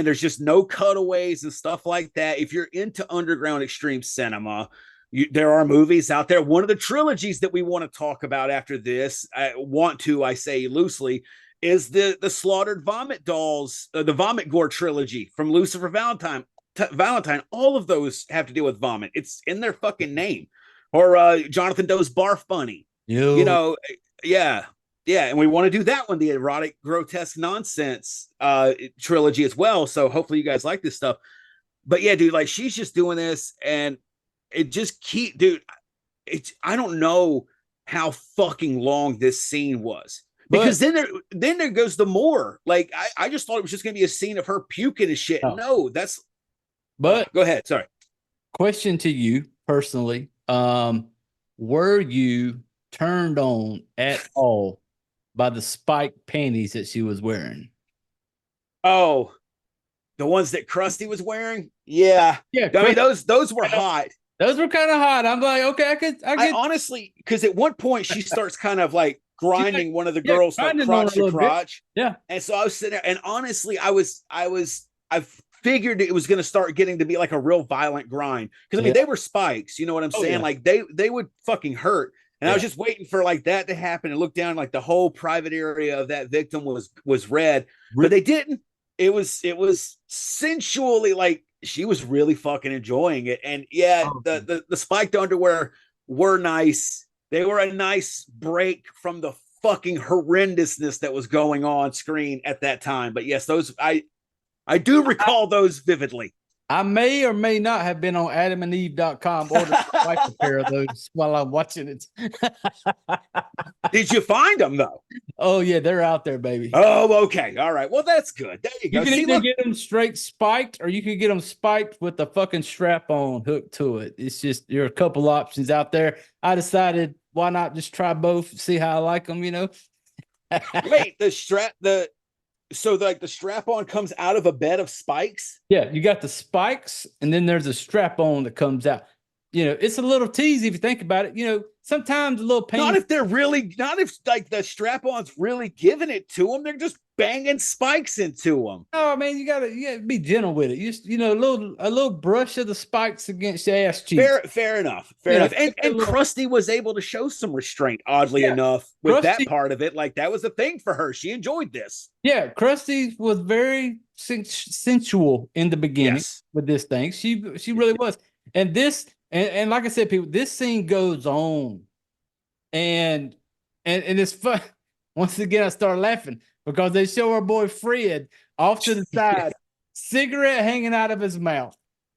there's just no cutaways and stuff like that. If you're into underground extreme cinema, there are movies out there. One of the trilogies that we want to talk about after this, I say loosely, is the Slaughtered Vomit Dolls, the Vomit Gore trilogy from Lucifer Valentine. All of those have to deal with vomit. It's in their fucking name. Or Jonathan Doe's Barf Bunny. You know, and we want to do that one, the erotic, grotesque nonsense trilogy as well. So hopefully you guys like this stuff. But yeah, dude, like, she's just doing this, and it just I don't know how fucking long this scene was. Because then there goes the more. Like, I just thought it was just gonna be a scene of her puking and shit. No, that's go ahead. Sorry. Question to you personally. Were you turned on at all by the spiked panties that she was wearing? Oh, the ones that Crusty was wearing? Yeah. I mean, those were hot. Those were kind of hot. I'm like, okay, I honestly, because at one point she starts kind of like grinding one of the girls like crotch to crotch. Yeah. And so I was sitting there, and honestly, I figured it was going to start getting to be like a real violent grind. Because I mean, they were spikes, you know what I'm saying? Like they would fucking hurt. And I was just waiting for like that to happen and look down, like the whole private area of that victim was red, but they didn't. It was sensually, like, she was really fucking enjoying it. And the spiked underwear were nice. They were a nice break from the fucking horrendousness that was going on screen at that time. But yes, those I do recall those vividly. I may or may not have been on adamandeve.com ordering my wife a pair of those while I'm watching it. Did you find them though? Oh yeah, they're out there, baby. Oh, okay. All right. Well, that's good. There you go. You can See, either look. get them straight spiked, or you can get them spiked with the fucking strap on hooked to it. It's just there are a couple options out there. I decided why not just try both, see how I like them. Wait, the strap on comes out of a bed of spikes. Yeah, you got the spikes, and then there's a strap on that comes out. It's a little teasy if you think about it. Sometimes a little pain. Not if like the strap on's really giving it to them. They're just banging spikes into them. Oh man, you gotta be gentle with it. A little brush of the spikes against your ass cheeks. Fair enough. Fair enough. And Crusty was able to show some restraint, oddly enough, with that part of it. Like that was a thing for her. She enjoyed this. Yeah, Crusty was very sensual in the beginning with this thing. She really was. And this, and like I said, people, this scene goes on, and it's fun. Once again, I start laughing because they show our boy Fred off to the side, cigarette hanging out of his mouth,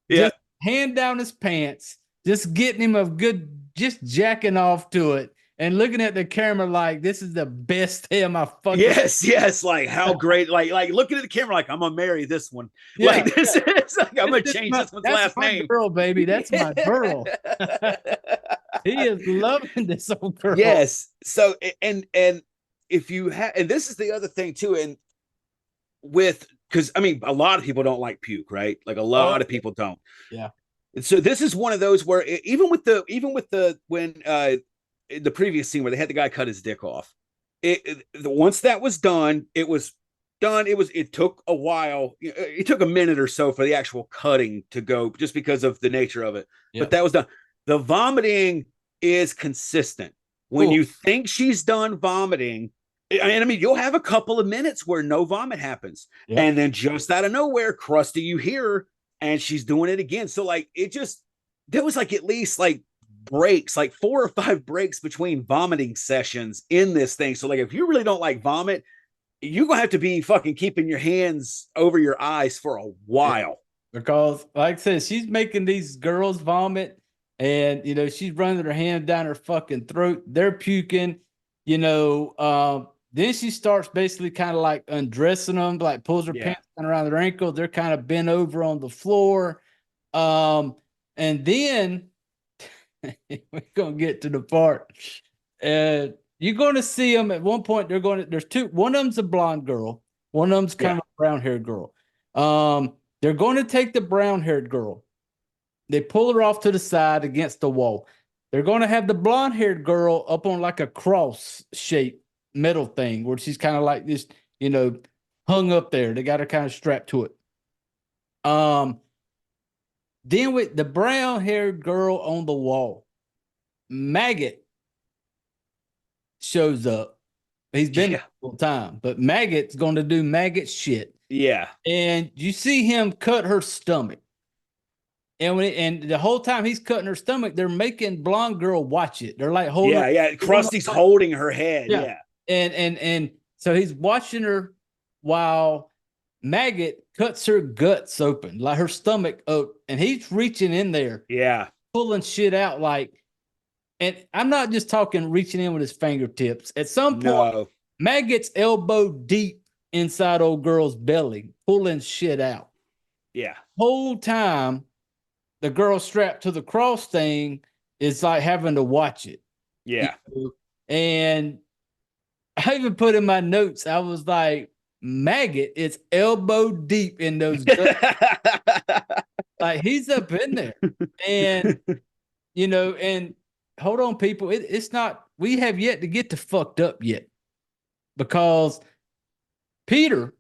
just hand down his pants, just getting him just jacking off to it. And looking at the camera like this is the best day of my fucking yes, like how great, like looking at the camera like I'm gonna marry this one. Like this is like I'm gonna change this one's last name. Girl, baby, that's my girl. He is loving this old girl. Yes. So and if you have, and this is the other thing too, and because I mean a lot of people don't like puke, right? Like a lot of people don't. Yeah. And so this is one of those where even with the when the previous scene where they had the guy cut his dick off, once that was done, it was done. It took a while. It took a minute or so for the actual cutting to go, just because of the nature of it. Yep. But that was done. The vomiting is consistent. When you think she's done vomiting, and I mean, you'll have a couple of minutes where no vomit happens, and then just out of nowhere, Crusty, you hear her, and she's doing it again. So like there was like at least like breaks, like 4 or 5 breaks between vomiting sessions in this thing. So like if you really don't like vomit, you're gonna have to be fucking keeping your hands over your eyes for a while. Because like I said, she's making these girls vomit, and she's running her hand down her fucking throat. They're puking, then she starts basically kind of like undressing them, like pulls her pants down around their ankles. They're kind of bent over on the floor. And then we're gonna get to the part. You're gonna see them at one point. There's two. One of them's a blonde girl. One of them's kind of a brown-haired girl. They're going to take the brown-haired girl. They pull her off to the side against the wall. They're going to have the blonde-haired girl up on like a cross-shaped metal thing where she's kind of like this, hung up there. They got her kind of strapped to it. Then with the brown-haired girl on the wall, Maggot shows up. He's been there the whole time, but Maggot's going to do Maggot shit. Yeah. And you see him cut her stomach. And the whole time he's cutting her stomach, they're making blonde girl watch it. They're like holding her. Yeah. Krusty's holding her head. Yeah. And so he's watching her while Maggot cuts her guts open, like her stomach open, and he's reaching in there. Yeah. Pulling shit out and I'm not just talking reaching in with his fingertips. At some point, Maggot's elbow deep inside old girl's belly, pulling shit out. Yeah. Whole time, the girl strapped to the cross thing is like having to watch it. Yeah. And I even put in my notes, I was like, Maggot is elbow deep in those guts. Like he's up in there. And, and hold on, people. It's not, we have yet to get to fucked up yet. Because Peter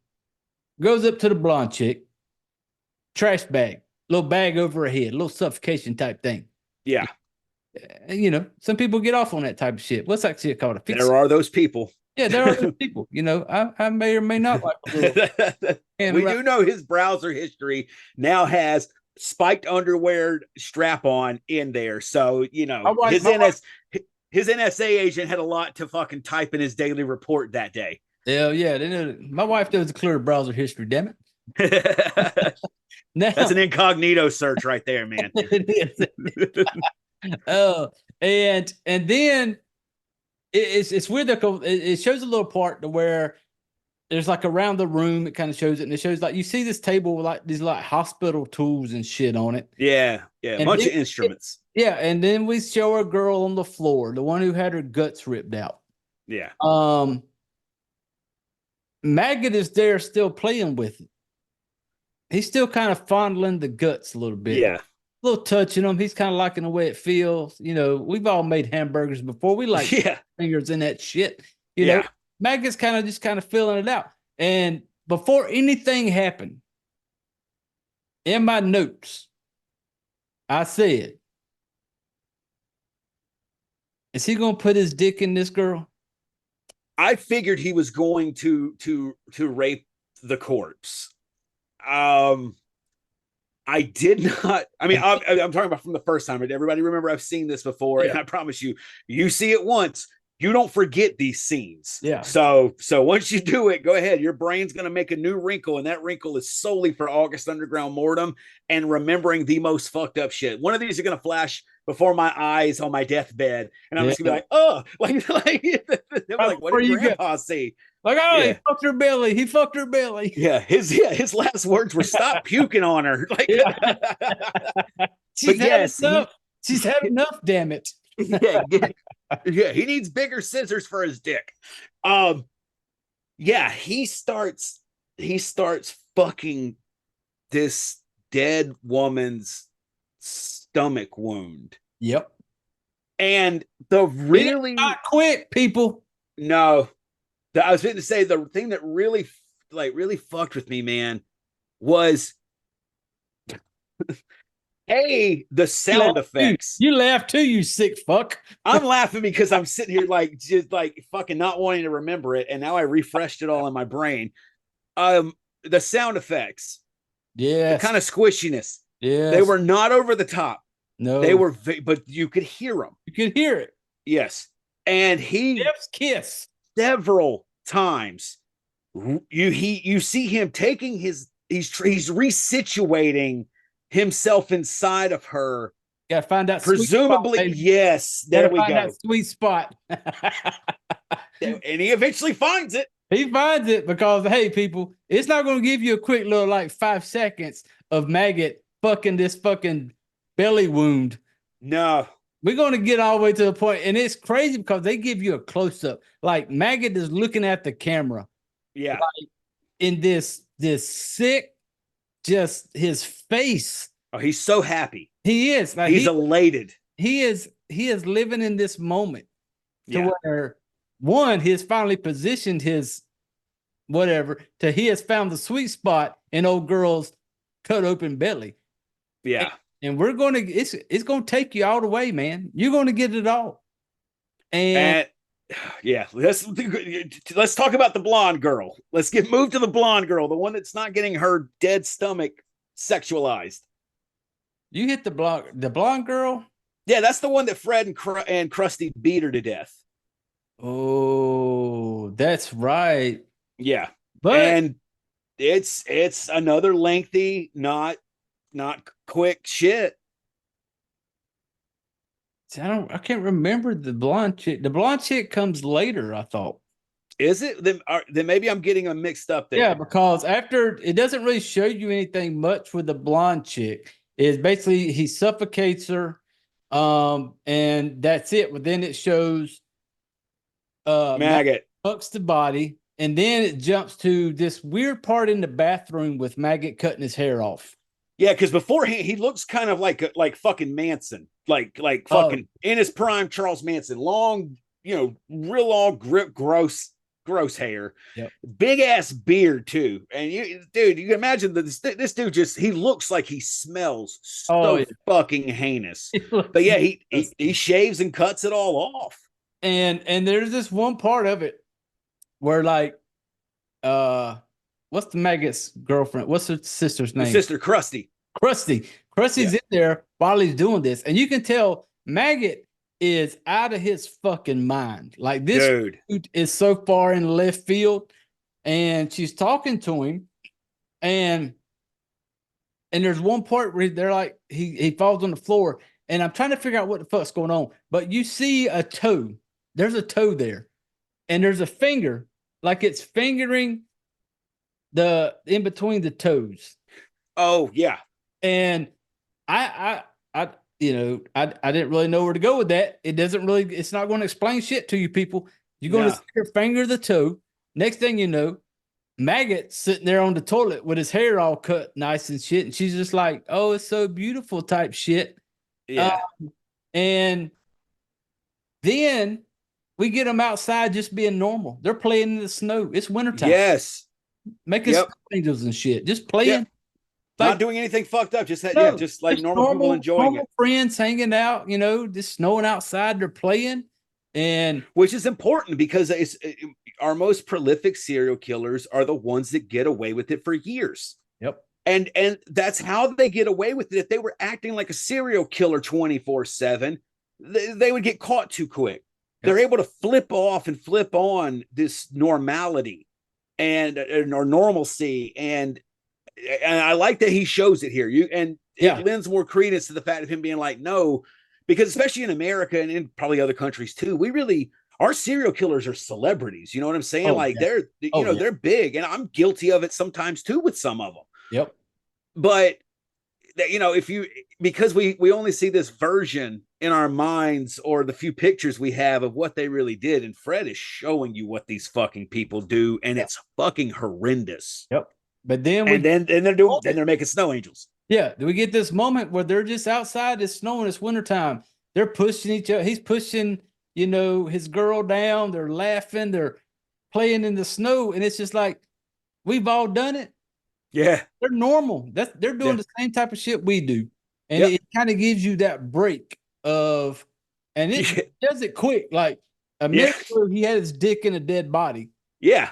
goes up to the blonde chick, trash bag, little bag over her head, little suffocation type thing. Yeah. Some people get off on that type of shit. What's that shit called? There are those people. Yeah, there are those people. I may or may not like we do know his browser history now has spiked underwear strap on in there. So, his NSA agent had a lot to fucking type in his daily report that day. Hell yeah. My wife does a clear browser history, damn it. Now, That's an incognito search right there, man. it is. And then it's weird that it shows a little part to where there's like around the room. It kind of shows it, and it shows like you see this table with like these like hospital tools and shit on it. Yeah, a bunch of instruments. Yeah, and then we show a girl on the floor, the one who had her guts ripped out. Yeah. Maggot is there still playing with it. He's still kind of fondling the guts a little bit. Yeah. A little touching them. He's kind of liking the way it feels. You know, we've all made hamburgers before. We like fingers in that shit. You know, Maggot's kind of feeling it out. And before anything happened, in my notes, I said, is he going to put his dick in this girl? I figured he was going to rape the corpse. I did not. I mean, I'm talking about from the first time. Everybody remember I've seen this before, and I promise you, you see it once, you don't forget these scenes. Yeah. So once you do it, go ahead. Your brain's going to make a new wrinkle, and that wrinkle is solely for August Underground Mordum and remembering the most fucked up shit. One of these are going to flash before my eyes on my deathbed, and I'm just gonna be like, oh, like what did Grandpa see? Like, oh, he fucked her belly. He fucked her belly. Yeah, his last words were stop puking on her. Like, she's had enough. She's had enough. Damn it. Yeah, he needs bigger scissors for his dick. Yeah, he starts fucking this dead woman's stomach wound. Yep. And the really not quick, people. No. I was going to say the thing that really fucked with me, man, was the sound effects. You laugh too, you sick fuck. I'm laughing because I'm sitting here like just like fucking not wanting to remember it, and now I refreshed it all in my brain. The sound effects. Yeah. The kind of squishiness. Yeah. They were not over the top. No. They were but you could hear them. You could hear it. Yes. And Jeff's kiss. Several times you see him taking he's resituating himself inside of her. Gotta find out, presumably spot, yes, there we go, that sweet spot. And he eventually finds it. He finds it because, hey, people, it's not going to give you a quick little like 5 seconds of Maggot fucking this fucking belly wound. No. We're going to get all the way to the point, and it's crazy because they give you a close-up. Like, Maggot is looking at the camera. Yeah. Like, in this sick, just his face. Oh, he's so happy. He is. Like, he's elated. He is living in this moment to where, one, he has finally positioned his whatever to he has found the sweet spot in old girl's cut open belly. Yeah. And we're going to, it's going to take you all the way, man. You're going to get it all. And yeah, let's talk about the blonde girl. Let's move to the blonde girl, the one that's not getting her dead stomach sexualized. You hit the blonde girl? Yeah, that's the one that Fred and Crusty beat her to death. Oh, that's right. Yeah. But it's another lengthy, not quick shit. I can't remember the blonde chick. The blonde chick comes later, I thought. Is it? Then maybe I'm getting them mixed up there. Yeah, because after it doesn't really show you anything much with the blonde chick. It's basically he suffocates her, and that's it. But then it shows Maggot fucks the body, and then it jumps to this weird part in the bathroom with Maggot cutting his hair off. Yeah, because beforehand he looks kind of like fucking Manson, like fucking in his prime Charles Manson, long, real long, gross hair, big ass beard too, and you can imagine that this dude he looks like he smells so fucking heinous. But yeah, he shaves and cuts it all off, and there's this one part of it where like what's the Maggot's girlfriend? What's her sister's name? Her sister Crusty. Krusty's in there while he's doing this, and you can tell Maggot is out of his fucking mind. Like this dude is so far in left field, and she's talking to him, and And there's one part where they're like, he falls on the floor, and I'm trying to figure out what the fuck's going on. But you see a toe. There's a toe there, and there's a finger, like it's fingering the in between the toes. Oh yeah. And I didn't really know where to go with that. It's not going to explain shit to you people. You're going to finger the toe. Next thing you know, Maggot sitting there on the toilet with his hair all cut nice and shit. And she's just like, oh, it's so beautiful type shit. Yeah. And then we get them outside just being normal. They're playing in the snow. It's wintertime. Yes. Making snow angels and shit. Just playing. Yep. Like, not doing anything fucked up. Just that, just like normal people enjoying it. Friends hanging out, just snowing outside. They're playing. And which is important because our most prolific serial killers are the ones that get away with it for years. Yep. And that's how they get away with it. If they were acting like a serial killer 24/7, they would get caught too quick. Yep. They're able to flip off and flip on this normality or normalcy. And I like that he shows it here. It lends more credence to the fact of him being like, no, because especially in America and in probably other countries too, our serial killers are celebrities. You know what I'm saying? They're big, and I'm guilty of it sometimes too with some of them. Yep. But because we only see this version in our minds or the few pictures we have of what they really did, and Fred is showing you what these fucking people do, and it's fucking horrendous. Yep. But then they're making snow angels. Yeah, we get this moment where they're just outside. It's snowing. It's wintertime. They're pushing each other. He's pushing, his girl down. They're laughing. They're playing in the snow, and it's just like, we've all done it. Yeah, they're normal. They're doing the same type of shit we do, and it kind of gives you that break of, and it does it quick. Like a minute ago, he had his dick in a dead body. Yeah,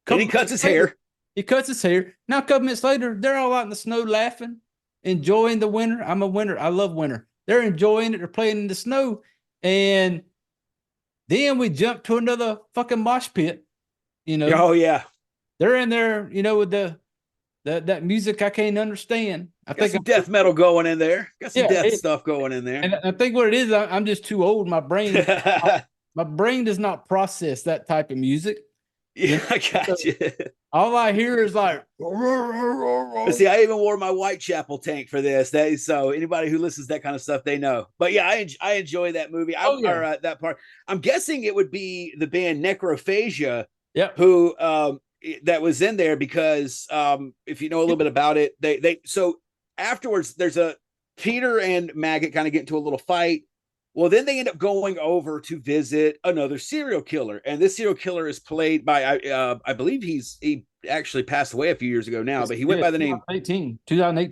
and he cuts his hair. He cuts his hair. Now a couple minutes later, they're all out in the snow laughing, enjoying the winter. I'm a winter. I love winter. They're enjoying it. They're playing in the snow. And then we jump to another fucking mosh pit. Oh, yeah. They're in there, with that music I can't understand. I think some death metal going in there. Got some death stuff going in there. And I think what it is, I'm just too old. My brain does not process that type of music. Yeah, I got you. All I hear is like. But see, I even wore my Whitechapel tank for this. So anybody who listens to that kind of stuff, they know. But yeah, I enjoy that movie. Or that part. I'm guessing it would be the band Necrophilia, who that was in there because if you know a little bit about it, so afterwards there's Peter and Maggot kind of get into a little fight. Well, then they end up going over to visit another serial killer, and this serial killer is played by I believe he actually passed away a few years ago now, but he went by the name 2018.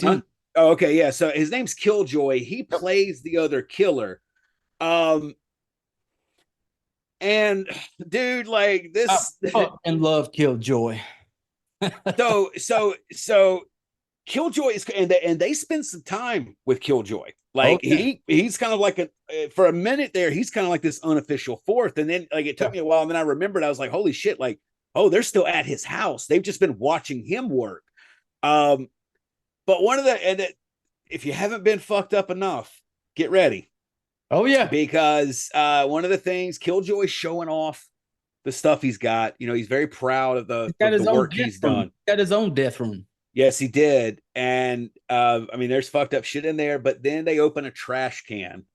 Huh? Oh, okay, yeah. So his name's Killjoy. He plays the other killer. And dude, like this, and love Killjoy. so Killjoy is, and they spend some time with Killjoy. Like he's kind of like for a minute there, he's kind of like this unofficial fourth. And then like it took me a while, and then I remembered, I was like, holy shit, like, oh, they're still at his house. They've just been watching him work. But if you haven't been fucked up enough, get ready. Oh yeah. Because one of the things, Killjoy's showing off the stuff he's got. He's very proud of the work he's done. He's got his own death room. Yes, he did. And there's fucked up shit in there, but then they open a trash can.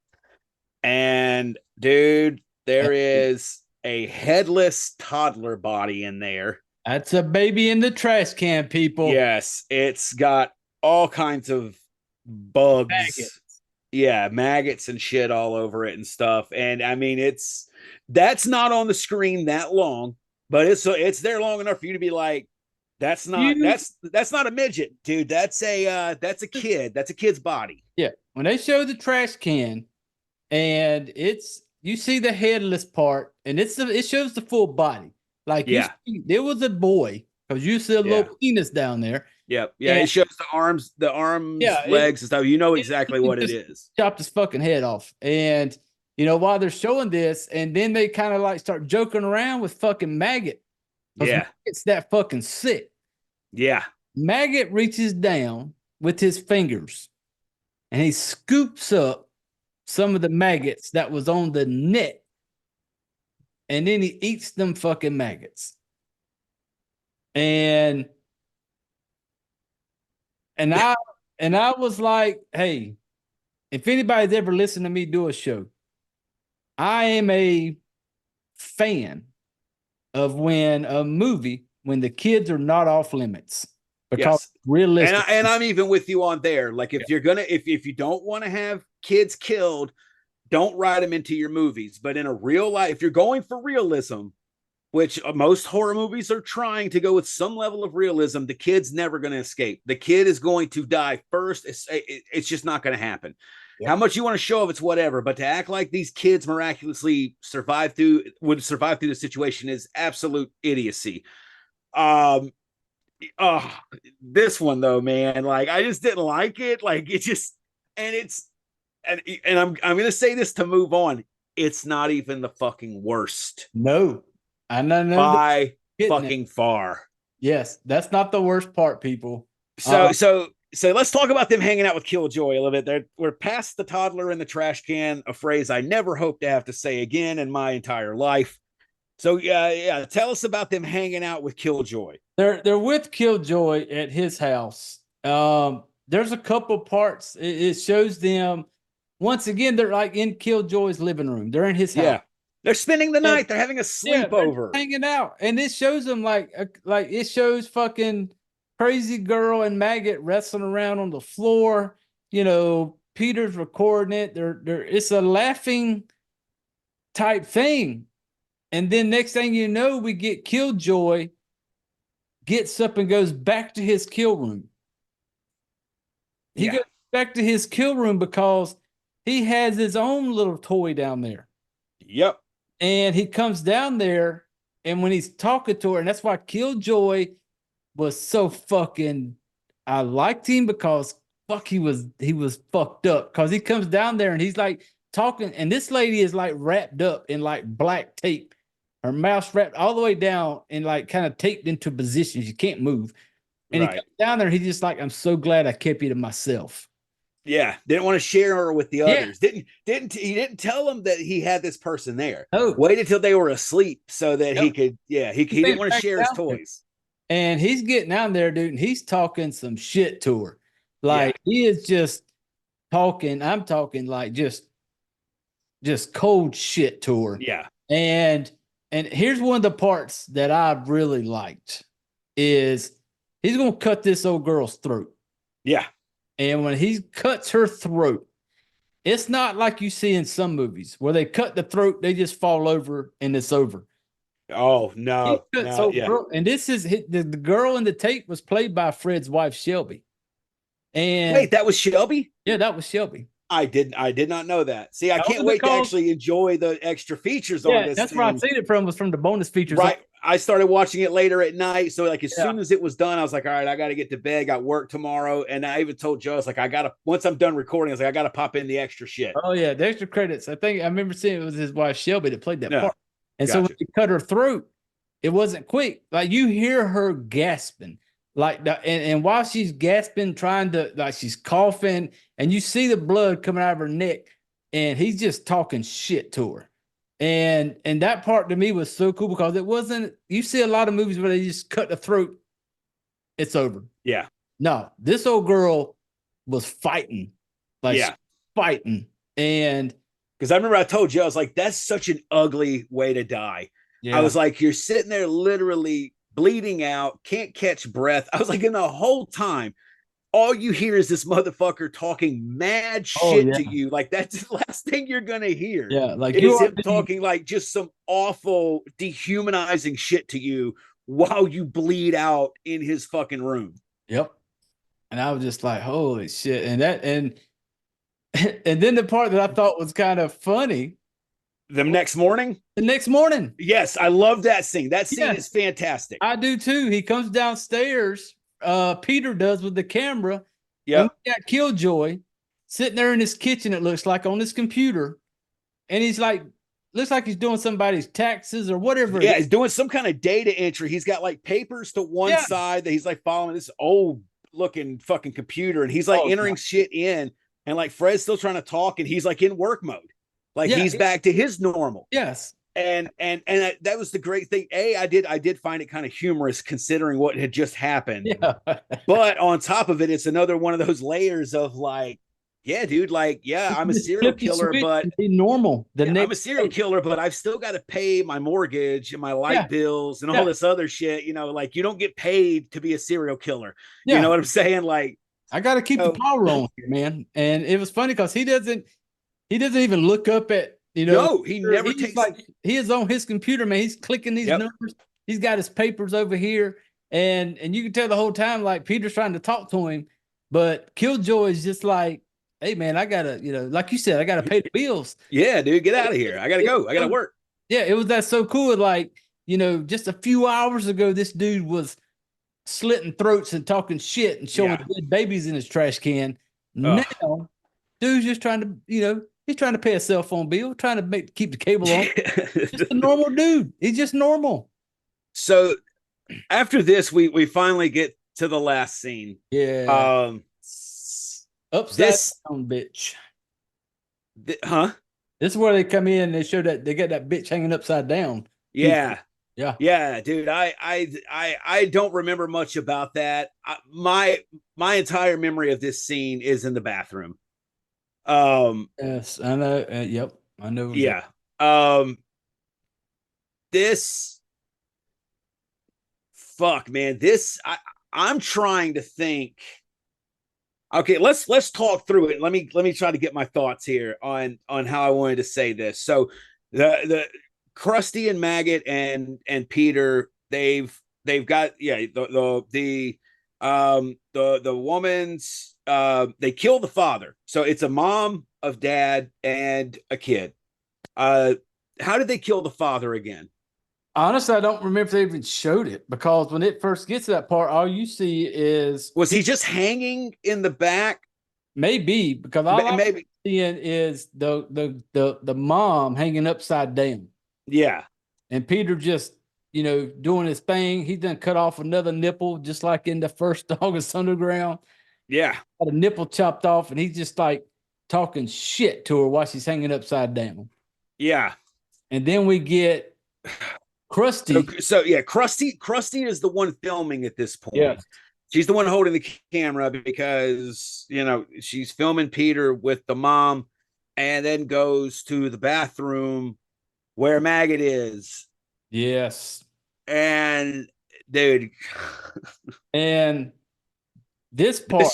And dude, there is a headless toddler body in there. That's a baby in the trash can, people. Yes, it's got all kinds of bugs. Maggots. Yeah, maggots and shit all over it and stuff. And that's not on the screen that long, but it's there long enough for you to be like, that's not a midget, dude. That's a kid. That's a kid's body. Yeah. When they show the trash can and you see the headless part, and it shows the full body. Like there was a boy, because you see a little penis down there. Yep. Yeah. It shows the arms, legs and stuff. You know exactly what it is. Chopped his fucking head off. And while they're showing this, and then they kind of like start joking around with fucking Maggot. Yeah. It's that fucking sick. Yeah. Maggot reaches down, with his fingers and he scoops up some of the maggots that was on the net, and then he eats them fucking maggots. And I was like, hey, if anybody's ever listened to me do a show, I am a fan of when the kids are not off limits, because realistic. And I'm even with you on there. Like if you're gonna, if you don't want to have kids killed, don't write them into your movies. But in a real life, if you're going for realism, which most horror movies are trying to go with some level of realism, the kid's never going to escape. The kid is going to die first. It's just not going to happen. Yep. How much you want to show of it's whatever, but to act like these kids miraculously would survive through the situation is absolute idiocy. This one though, man, like I just didn't like it. Like it just, and I'm going to say this to move on. It's not even the fucking worst. No. I know by fucking far. Yes, that's not the worst part, people. So let's talk about them hanging out with Killjoy a little bit. We're past the toddler in the trash can, a phrase I never hope to have to say again in my entire life. So yeah, tell us about them hanging out with Killjoy. They're with Killjoy at his house. There's a couple parts. It shows them once again. They're like in Killjoy's living room. They're in his house. Yeah. They're spending the night. They're having a sleepover, hanging out, and it shows them like it shows fucking crazy girl and Maggot wrestling around on the floor. You know, Peter's recording it. It's a laughing type thing, and then next thing you know, we get Killjoy gets up and goes back to his kill room. He goes back to his kill room because he has his own little toy down there. Yep. And he comes down there, and when he's talking to her, and that's why Killjoy was so fucking, I liked him because he was fucked up, because he comes down there and he's like talking, and this lady is like wrapped up in like black tape, her mouth's wrapped all the way down and like kind of taped into positions. You can't move. And he comes down there and he's just like, I'm so glad I kept you to myself. Yeah, didn't want to share her with the others. He didn't tell them that he had this person there. Oh, waited till they were asleep so that he could. Yeah, he didn't want to share his toys. And he's getting out there, dude, and he's talking some shit to her. Like he is just talking. I'm talking like just cold shit to her. Yeah. And here's one of the parts that I really liked is he's gonna cut this old girl's throat. Yeah. And when he cuts her throat, it's not like you see in some movies where they cut the throat, they just fall over and it's over. Oh, no. Girl, and this is the girl in the tape was played by Fred's wife, Shelby. And wait, that was Shelby? Yeah, that was Shelby. I did not know that. See, I can't wait to actually enjoy the extra features on this. That's where I seen it from, was from the bonus features. Right. I started watching it later at night. So like as soon as it was done, I was like, all right, I got to get to bed. Got work tomorrow. And I even told Joe, I was like, once I'm done recording, I was like, I got to pop in the extra shit. Oh yeah. The extra credits. I remember seeing it was his wife, Shelby, that played that part. And so when he cut her throat, it wasn't quick. Like you hear her gasping, and while she's gasping, trying to, like, she's coughing, and you see the blood coming out of her neck, and he's just talking shit to her. And that part to me was so cool because it wasn't, you see a lot of movies where they just cut the throat, it's over. Yeah. No, this old girl was fighting. Fighting. And because I remember I told you, I was like, that's such an ugly way to die. Yeah. I was like, you're sitting there literally bleeding out, can't catch breath. I was like, in the whole time, all you hear is this motherfucker talking mad shit to you. Like that's the last thing you're gonna hear. Yeah, like it is him talking like just some awful, dehumanizing shit to you while you bleed out in his fucking room. Yep. And I was just like, holy shit. And then the part that I thought was kind of funny. The next morning? Yes, I love that scene. That scene is fantastic. I do too. He comes downstairs. Peter does with the camera. Yeah. We got Killjoy sitting there in his kitchen, it looks like, on his computer. And he's like, looks like he's doing somebody's taxes or whatever. Yeah, he's doing some kind of data entry. He's got like papers to one side that he's like following this old looking fucking computer, and he's like entering shit in, and like Fred's still trying to talk, and he's like in work mode, like he's back to his normal. Yes. And that was the great thing. I did find it kind of humorous considering what had just happened. Yeah. But on top of it, it's another one of those layers of like, yeah, dude, like, yeah, I'm a serial killer, but be normal. I'm a serial killer, but I've still got to pay my mortgage and my light bills and all this other shit. You know, like you don't get paid to be a serial killer. You know what I'm saying? Like, I got to keep the power on here, man. And it was funny because he doesn't even look up at, no, he never takes like he is on his computer, man. He's clicking these numbers. He's got his papers over here, and you can tell the whole time like Peter's trying to talk to him, but Killjoy is just like, hey man, I gotta, like you said, I gotta pay the bills. Yeah, dude, get out of here. I gotta go. I gotta work. Yeah, it was that so cool. Like, just a few hours ago, this dude was slitting throats and talking shit and showing dead babies in his trash can. Now, dude's just trying to, he's trying to pay a cell phone bill, trying to keep the cable on. Just a normal dude. He's just normal. So after this, we finally get to the last scene. Yeah. Upside down, bitch. Huh? This is where they come in and they show that they got that bitch hanging upside down. Yeah. Yeah, dude. I don't remember much about that. My entire memory of this scene is in the bathroom. Yes, I know. Yep, I know. Yeah. This. Fuck, man. I'm trying to think. Okay, let's talk through it. Let me try to get my thoughts here on how I wanted to say this. So the Crusty and Maggot and Peter, they've got the woman's they kill the father. So it's a mom, of dad, and a kid. How did they kill the father again? Honestly, I don't remember if they even showed it, because when it first gets to that part, all you see is... Was he just hanging in the back? Maybe, because all I'm seeing is the mom hanging upside down. Yeah. And Peter just, doing his thing. He done cut off another nipple, just like in the first August Underground. Yeah. Got a nipple chopped off, and he's just like talking shit to her while she's hanging upside down. Yeah. And then we get Crusty. So Crusty is the one filming at this point. Yeah. She's the one holding the camera because, she's filming Peter with the mom, and then goes to the bathroom where Maggot is. Yes. And dude. And this part.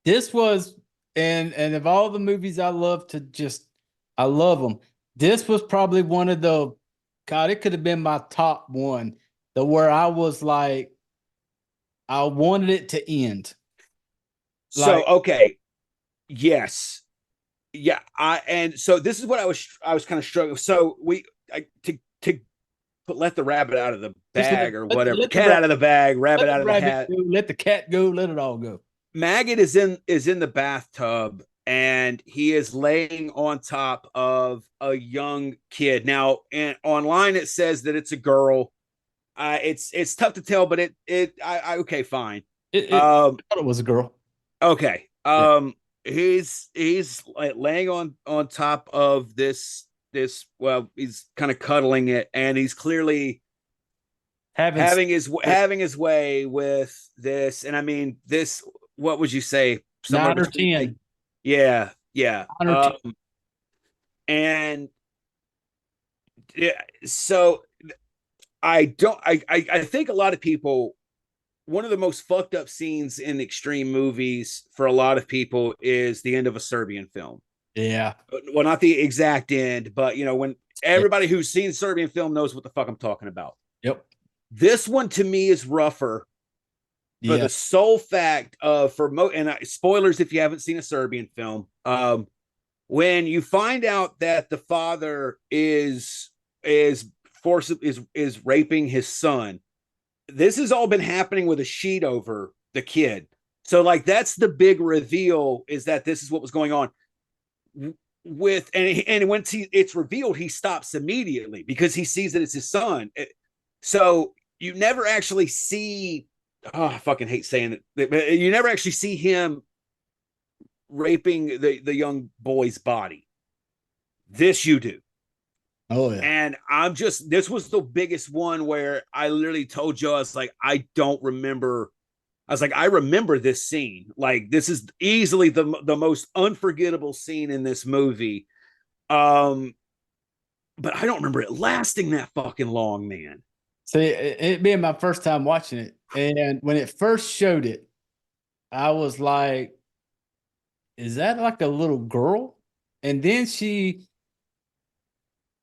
This was, and of all the movies I love them. This was probably one of the, God, it could have been my top one. Where I was like, I wanted it to end. Okay. Yes. Yeah. So this is what I was kind of struggling. So let the rabbit out of the bag or whatever. Let cat out of the bag, rabbit out of the hat. Let the cat go. Let it all go. Maggot is in the bathtub, and he is laying on top of a young kid. Now, and online it says that it's a girl. It's tough to tell, but okay, fine. I thought it was a girl. Okay. He's like laying on top of this. Well, he's kind of cuddling it, and he's clearly having his way with this. And I mean, this. What would you say? 9 or 10. Yeah. 9 or 10. And yeah, so I think a lot of people, one of the most fucked up scenes in extreme movies for a lot of people is the end of a Serbian film. Yeah. Well, not the exact end, but when everybody who's seen Serbian film knows what the fuck I'm talking about. Yep. This one to me is rougher for the sole fact of spoilers if you haven't seen a Serbian film. When you find out that the father is raping his son, this has all been happening with a sheet over the kid. So like that's the big reveal, is that this is what was going on. And when it's revealed, he stops immediately because he sees that it's his son. So you never actually see I fucking hate saying it, but you never actually see him raping the young boy's body. This you do. Oh yeah. And this was the biggest one where I literally told you, I was like, I don't remember. I was like, I remember this scene. Like, this is easily the most unforgettable scene in this movie. But I don't remember it lasting that fucking long, man. See, it being my first time watching it, and when it first showed it, I was like, is that like a little girl? And then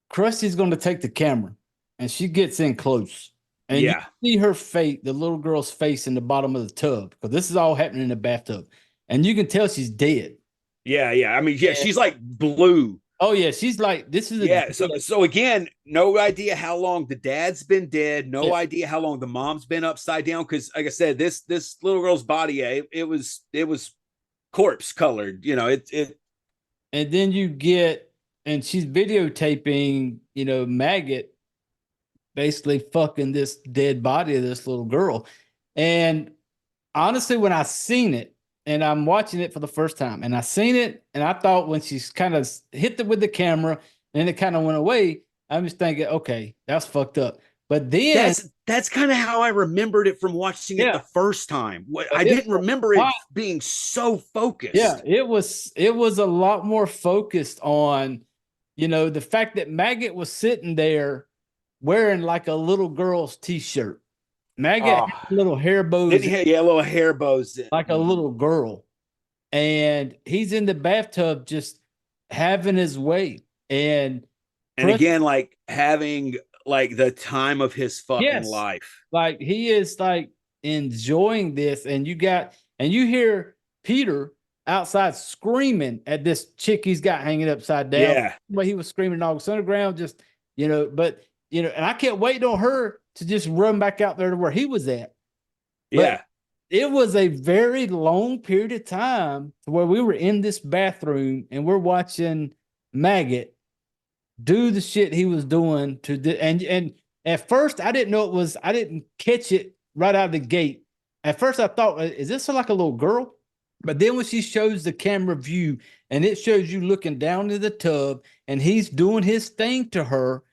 Krusty's going to take the camera, and she gets in close. And you see her face, the little girl's face in the bottom of the tub, because this is all happening in the bathtub. And you can tell she's dead. Yeah. I mean, she's like blue. Oh, yeah. She's like, this is So again, no idea how long the dad's been dead. No idea how long the mom's been upside down. Because, like I said, this little girl's body, it was corpse colored. You know, it. And then you get, and she's videotaping, Maggot basically fucking this dead body of this little girl. And honestly, when I seen it, and I'm watching it for the first time, and I seen it, and I thought when she's kind of hit it with the camera, and it kind of went away, I was thinking, okay, that's fucked up. But then that's kind of how I remembered it from watching it the first time. I didn't remember it being so focused. Yeah, it was a lot more focused on, the fact that Maggot was sitting there wearing like a little girl's t-shirt. Maggot had little hair bows. Little hair bows. Like a little girl. And he's in the bathtub just having his way. And again, like having like the time of his fucking life. Like he is like enjoying this. And you hear Peter outside screaming at this chick he's got hanging upside down. Yeah. But he was screaming all underground, just, but and I kept waiting on her to just run back out there to where he was at. But it was a very long period of time where we were in this bathroom and we're watching Maggot do the shit he was doing and at first I didn't catch it right out of the gate. At first I thought, is this like a little girl? But then when she shows the camera view and it shows you looking down in the tub and he's doing his thing to her,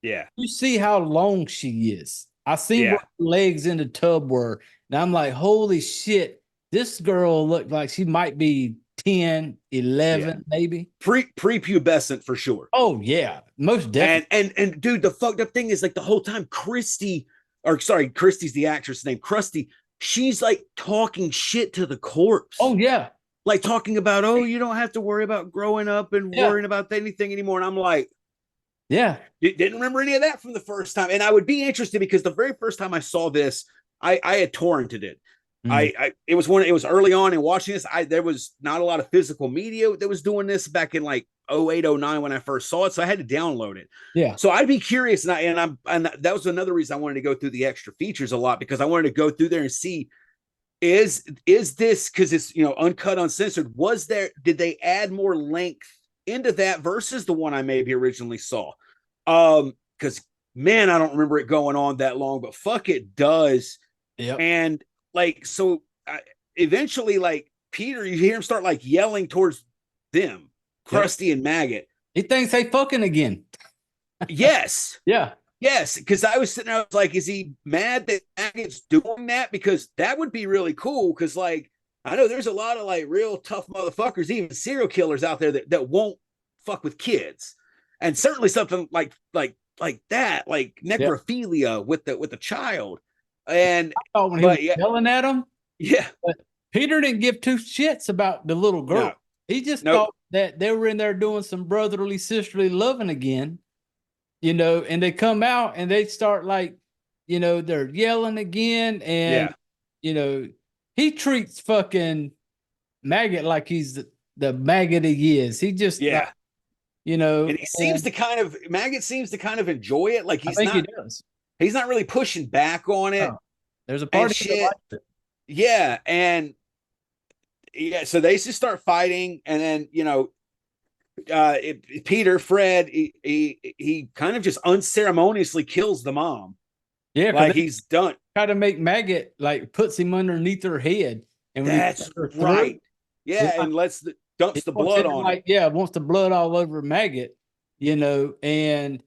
you see how long she is. I seen where her legs in the tub were. And I'm like, holy shit, this girl looked like she might be 10, 11, maybe. Prepubescent for sure. Oh, yeah. Most definitely. And dude, the fucked up thing is like the whole time Christy's the actress named Crusty. She's like talking shit to the corpse. Oh, yeah. Like talking about, you don't have to worry about growing up and worrying about anything anymore. And I'm like, didn't remember any of that from the first time. And I would be interested because the very first time I saw this, I had torrented it. It was early on in watching this. There was not a lot of physical media that was doing this back in like 08, 09 when I first saw it. So I had to download it. Yeah. So I'd be curious. And that was another reason I wanted to go through the extra features a lot, because I wanted to go through there and see, is this, because it's, uncut, uncensored, did they add more length into that versus the one I maybe originally saw? Because man, I don't remember it going on that long, but fuck, it does. Yeah. And like, so eventually, like Peter, you hear him start like yelling towards them, Crusty and Maggot. He thinks they fucking again. Yes. Yeah. Yes. Because I was sitting there, I was like, is he mad that Maggot's doing that? Because that would be really cool. Because like, I know there's a lot of like real tough motherfuckers, even serial killers out there that won't fuck with kids. And certainly something like that, like necrophilia with the child. And when he was yelling at him, but Peter didn't give two shits about the little girl. No. He just thought that they were in there doing some brotherly, sisterly loving again, and they come out and they start like, they're yelling again. And, he treats fucking Maggot like he's the maggot he is. He just, and he seems to Maggot seems to kind of enjoy it. Like he does. He's not really pushing back on it. Oh, there's a part of it. Yeah. And so they just start fighting. And then, Fred, he kind of just unceremoniously kills the mom. Yeah, like he's done. try to make Maggot like puts him underneath her head, and when That's he cuts her right. throat, Yeah, and dumps the blood on like, it. yeah, wants the blood all over Maggot, and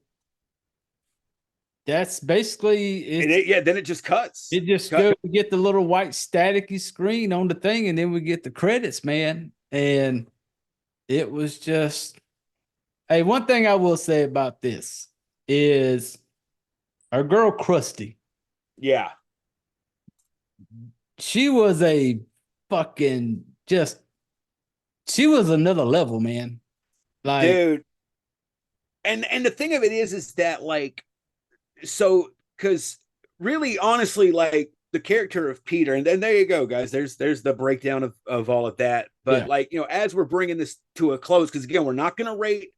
that's basically it. Then it just cuts. It just goes to get the little white staticky screen on the thing, and then we get the credits, man. And it was just, hey, one thing I will say about this is our girl Crusty. Yeah. She was a fucking she was another level, man. Like, dude. And the thing of it is that like, so because really honestly, like the character of Peter, and then there you go, guys. There's the breakdown of all of that. But like, as we're bringing this to a close, because again, we're not gonna rate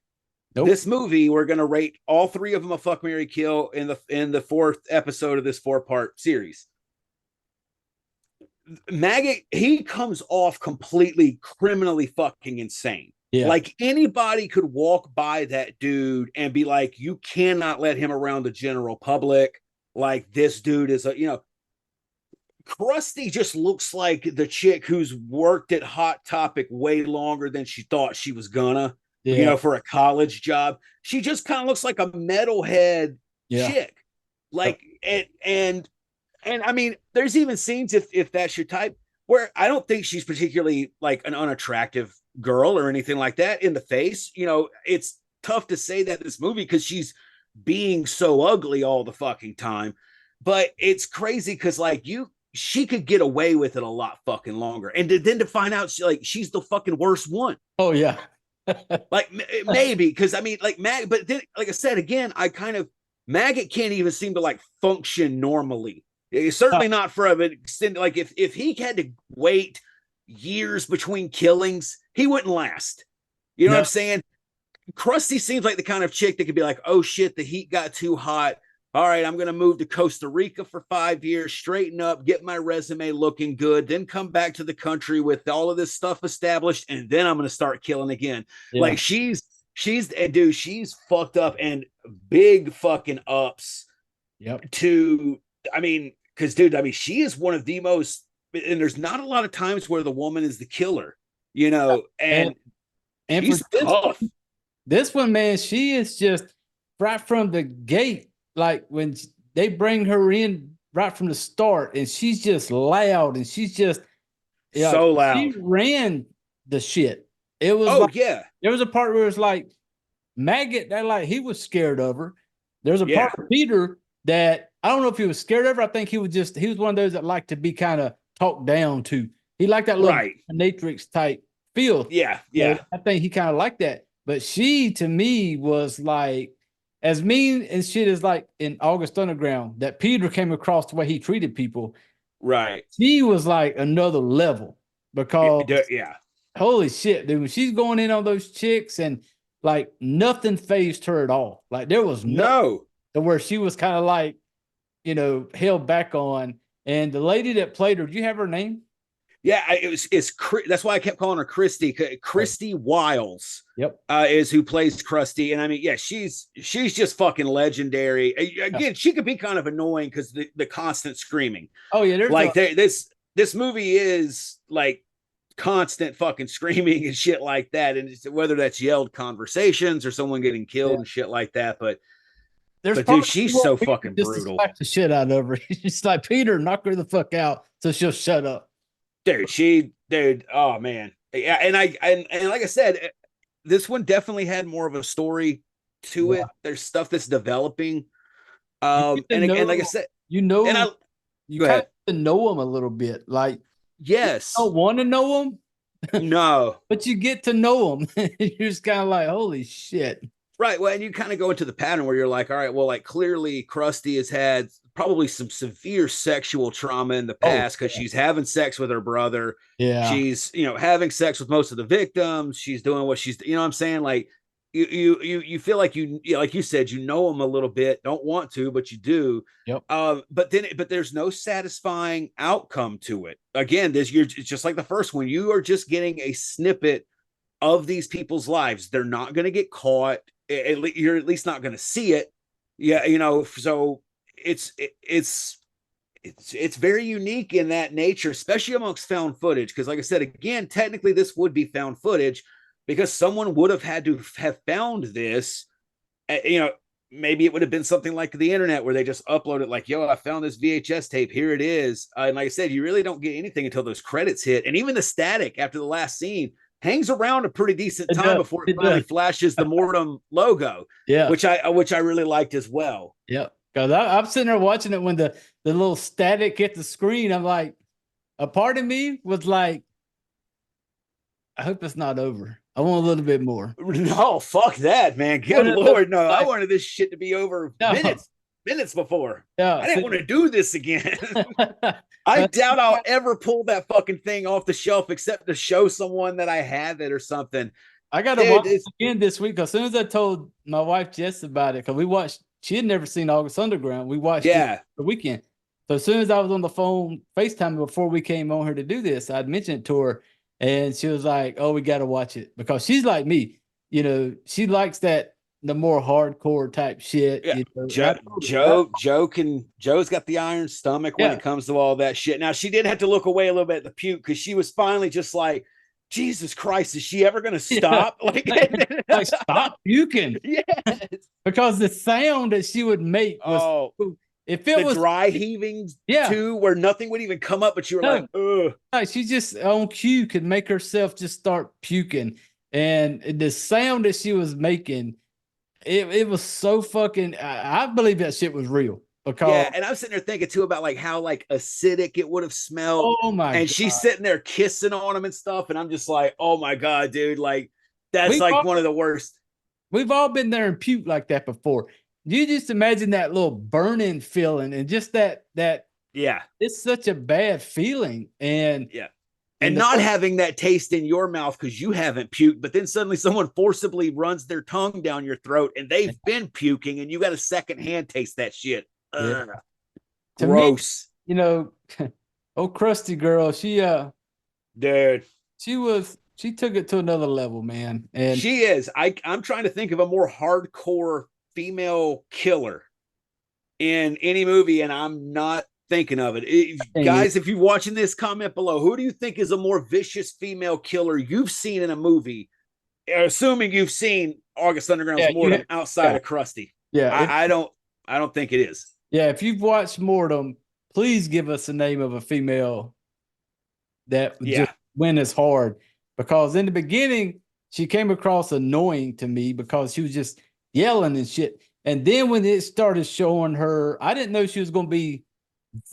this movie. We're gonna rate all three of them a fuck, marry, kill in the fourth episode of this 4-part series. Maggot, he comes off completely criminally fucking insane. Yeah. Like anybody could walk by that dude and be like, you cannot let him around the general public. Like this dude is Crusty just looks like the chick who's worked at Hot Topic way longer than she thought she was gonna, for a college job. She just kind of looks like a metalhead chick. Like, and I mean, there's even scenes if that's your type where I don't think she's particularly like an unattractive girl or anything like that in the face. It's tough to say that this movie because she's being so ugly all the fucking time. But it's crazy because like she could get away with it a lot fucking longer. And then to find out she's the fucking worst one. Oh yeah. Like maybe because I mean like but then like I said again, Maggot can't even seem to like function normally. Certainly not for an extended, like if he had to wait years between killings, he wouldn't last. You know what I'm saying? Crusty seems like the kind of chick that could be like, oh shit, the heat got too hot. All right, I'm going to move to Costa Rica for 5 years, straighten up, get my resume looking good, then come back to the country with all of this stuff established, and then I'm going to start killing again. Yeah. Like she's fucked up and big fucking ups. Yep. Because, dude, I mean, she is one of the most, and there's not a lot of times where the woman is the killer, and she's tough. This one, man, she is just right from the gate. Like when they bring her in right from the start, and she's just loud, and she's just so loud. She ran the shit. It was there was a part where it's like Maggot that like he was scared of her. There's a part of Peter that I don't know if he was scared of her. I think he was one of those that liked to be kind of talked down to. He liked that little matrix type feel. Yeah. So I think he kind of liked that. But she, to me, was like as mean and shit as like in August Underground that Peter came across the way he treated people. Right. She was like another level because holy shit, dude. When she's going in on those chicks and like nothing phased her at all. Like there was no to where she was kind of like, held back on. And the lady that played her, do you have her name? Yeah, that's why I kept calling her Christy. Christy Wiles, is who plays Crusty, and I mean, she's just fucking legendary. Again, she could be kind of annoying because the constant screaming. Oh yeah, there's this movie is like constant fucking screaming and shit like that, and whether that's yelled conversations or someone getting killed and shit like that, but dude, she's so fucking brutal. Slap the shit out of her. She's like, Peter, knock her the fuck out so she'll shut up. Dude, oh man. Yeah, and like I said, this one definitely had more of a story to it. There's stuff that's developing. And like I said, you kind of know them a little bit. Like, yes. You don't want to know them. No. But you get to know them. You're just kind of like, holy shit. Right. Well, and you kind of go into the pattern where you're like, all right, well, like clearly Crusty has had probably some severe sexual trauma in the past because she's having sex with her brother. Yeah. She's, having sex with most of the victims. She's doing what she's, what I'm saying? Like you feel like like you said, them a little bit, don't want to, but you do. Yep. But there's no satisfying outcome to it. Again, it's just like the first one. You are just getting a snippet of these people's lives. They're not going to get caught. You're at least not going to see it. Yeah. So it's very unique in that nature, especially amongst found footage. Because, like I said, again, technically this would be found footage because someone would have had to have found this. Maybe it would have been something like the internet where they just upload it, like, yo, I found this VHS tape. Here it is. And like I said, you really don't get anything until those credits hit. And even the static after the last scene hangs around a pretty decent time before it finally flashes the Mordum logo. Yeah, which I really liked as well. Yep. Because I'm sitting there watching it when the little static hit the screen. I'm like, a part of me was like, I hope it's not over. I want a little bit more. No, fuck that, man. Good Lord. No, I wanted this shit to be over minutes before. Yeah, I didn't want to do this again. I doubt I'll ever pull that fucking thing off the shelf except to show someone that I have it or something. I got to watch it again this week. As soon as I told my wife Jess about it, because she had never seen August Underground. We watched it the weekend. So as soon as I was on the phone FaceTime before we came on here to do this, I'd mentioned it to her, and she was like, "Oh, we got to watch it," because she's like me. She likes the more hardcore type shit. Yeah. Joe's got the iron stomach when it comes to all that shit. Now, she did have to look away a little bit at the puke because she was finally just like, Jesus Christ, is she ever going to stop? Like stop puking. Yes. Because the sound that she would make was, if it was dry heaving too, where nothing would even come up, but you were like, ugh. Like she just on cue could make herself just start puking. And the sound that she was making, it was so fucking, I believe that shit was real. Because and I was sitting there thinking too about like how like acidic it would have smelled. Oh my God. She's sitting there kissing on him and stuff, and I'm just like, oh my God, dude, like that's one of the worst. We've all been there and puked like that before. You just imagine that little burning feeling and just that it's such a bad feeling. And not having that taste in your mouth because you haven't puked, but then suddenly someone forcibly runs their tongue down your throat and they've been puking and you got a secondhand taste that shit. Gross. Me, old Crusty girl, she took it to another level, man. And she is. I'm trying to think of a more hardcore female killer in any movie, and I'm not thinking of it. Guys, if you're watching this, comment below. Who do you think is a more vicious female killer you've seen in a movie? Assuming you've seen August Underground's Mordum outside of Crusty. Yeah, I don't think it is. Yeah, if you've watched Mordum, please give us the name of a female that just went as hard. Because in the beginning, she came across annoying to me because she was just yelling and shit. And then when it started showing her, I didn't know she was going to be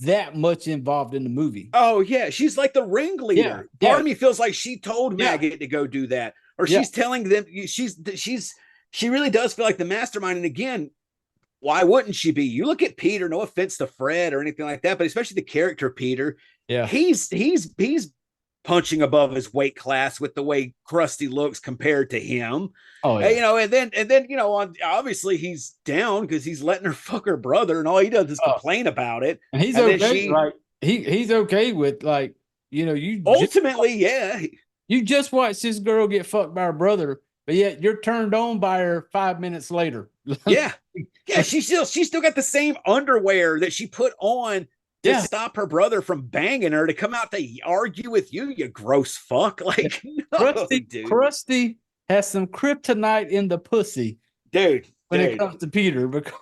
that much involved in the movie. Oh, yeah. She's like the ringleader. Part of me feels like she told Maggot to go do that. Or she's telling them, she really does feel like the mastermind. And again, why wouldn't she be? You look at Peter, no offense to Fred or anything like that, but especially the character Peter. Yeah. He's punching above his weight class with the way Crusty looks compared to him. Oh, yeah. And then obviously he's down because he's letting her fuck her brother, and all he does is complain about it. And he's okay. He's okay with you ultimately, you just watched this girl get fucked by her brother, but yet you're turned on by her 5 minutes later. Yeah. She still got the same underwear that she put on to stop her brother from banging her, to come out to argue with you, you gross fuck. Like, no, Crusty has some kryptonite in the pussy, dude. When it comes to Peter, because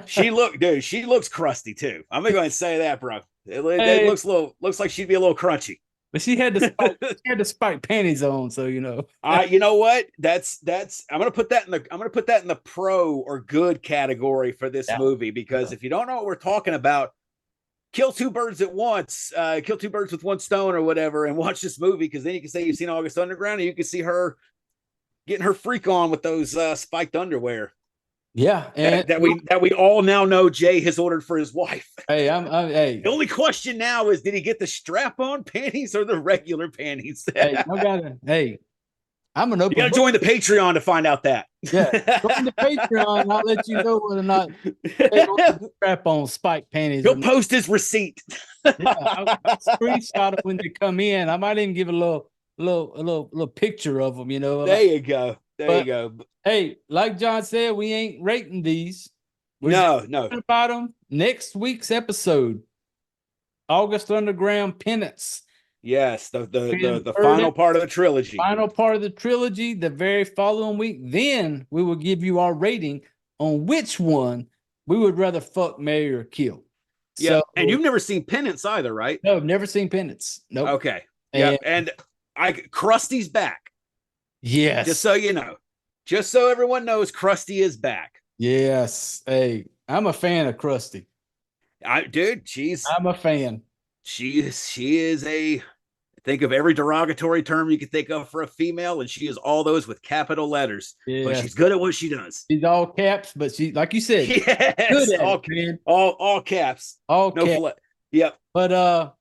she looks crusty too. I'm gonna go ahead and say that, bro. It looks like she'd be a little crunchy. But she had the spike panties on, so you know what? That's I'm gonna put that in the pro or good category for this movie, because if you don't know what we're talking about, kill two birds at once, kill two birds with one stone or whatever, and watch this movie, because then you can say you've seen August Underground and you can see her getting her freak on with those spiked underwear. Yeah, and that we all now know Jay has ordered for his wife. Hey, The only question now is, did he get the strap-on panties or the regular panties? I'm an open. You gotta join the Patreon to find out that. Yeah, join the Patreon. I'll let you know whether or not strap-on spike panties. He'll post his receipt. I'll screenshot them when they come in. I might even give a little picture of them. There you go. There you go. Hey, like John said, we ain't rating these. We're No, just no. talking about them next week's episode. August Underground Penance. Yes, the Heard final it. part of the trilogy. Final part of the trilogy, the very following week. Then we will give you our rating on which one we would rather fuck, marry, or kill. Yeah, So, and you've never seen Penance either, right? no, I've never seen Penance. Nope. Okay. Yeah, and Krusty's back. Yes. Just so you know. Just so everyone knows, Crusty is back. Yes. Hey, I'm a fan of Crusty. Dude, I'm a fan. she is a think of every derogatory term you could think of for a female, and she is all those with capital letters. Yes. But she's good at what she does. She's all caps, but she, like you said, Yes, good at all, it, man. all caps. All No caps. Yep. But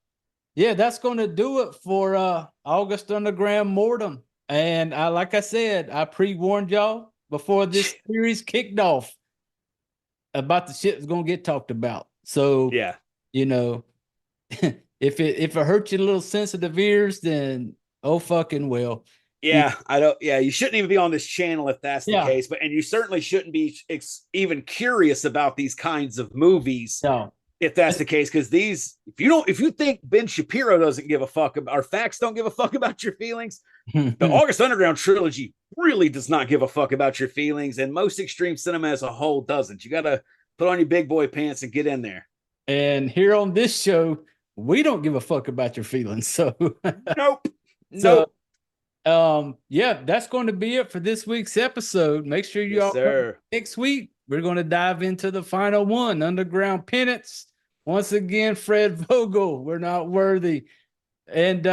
yeah, that's going to do it for August Underground Mordum. And like I said, I pre-warned y'all before this series kicked off about the shit that's going to get talked about. So, yeah, you know, if it hurts your little sensitive ears, then oh fucking well. yeah, I don't. Yeah, you shouldn't even be on this channel if that's the Yeah. case. But and you certainly shouldn't be even curious about these kinds of movies. No. If that's the case, because if you think Ben Shapiro doesn't give a fuck about, or facts don't give a fuck about your feelings, the August Underground trilogy really does not give a fuck about your feelings, and most extreme cinema as a whole doesn't. You got to put on your big boy pants and get in there. And here on this show, we don't give a fuck about your feelings. So nope. So, yeah, that's going to be it for this week's episode. Make sure you all come next week. We're going to dive into the final one, Underground Penance. Once again, Fred Vogel, we're not worthy. And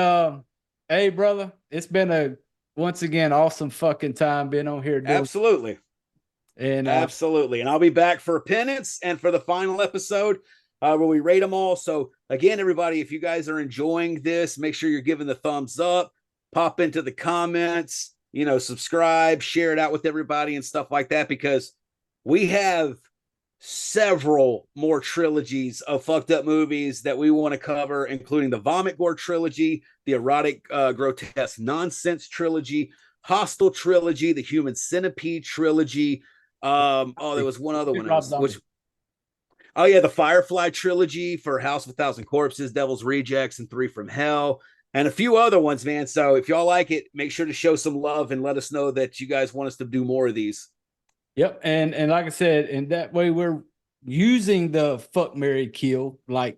hey, brother, it's been a once again awesome fucking time being on here. Absolutely. And absolutely. And I'll be back for Penance and for the final episode where we rate them all. So again, everybody, if you guys are enjoying this, make sure you're giving the thumbs up, pop into the comments, subscribe, share it out with everybody and stuff like that, because we have several more trilogies of fucked up movies that we want to cover, including the Vomit Gore trilogy, the Erotic Grotesque Nonsense trilogy, Hostel trilogy, the Human Centipede trilogy. There was one other one. The Firefly trilogy for House of a Thousand Corpses, Devil's Rejects, and Three from Hell, and a few other ones, man. So if y'all like it, make sure to show some love and let us know that you guys want us to do more of these. Yep, and like I said, and that way we're using the fuck, marry, kill, so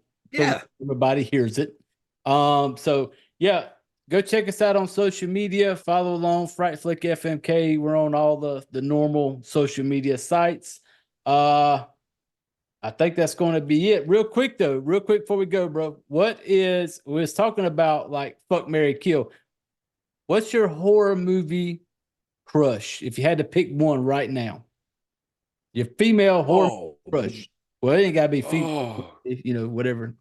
everybody hears it. So yeah, go check us out on social media. Follow along, Fright Flick FMK. We're on all the normal social media sites. I think that's going to be it. Real quick before we go, bro. We was talking about like fuck, marry, kill. What's your horror movie crush if you had to pick one right now? Your female horror crush. Well, it ain't gotta be female, whatever.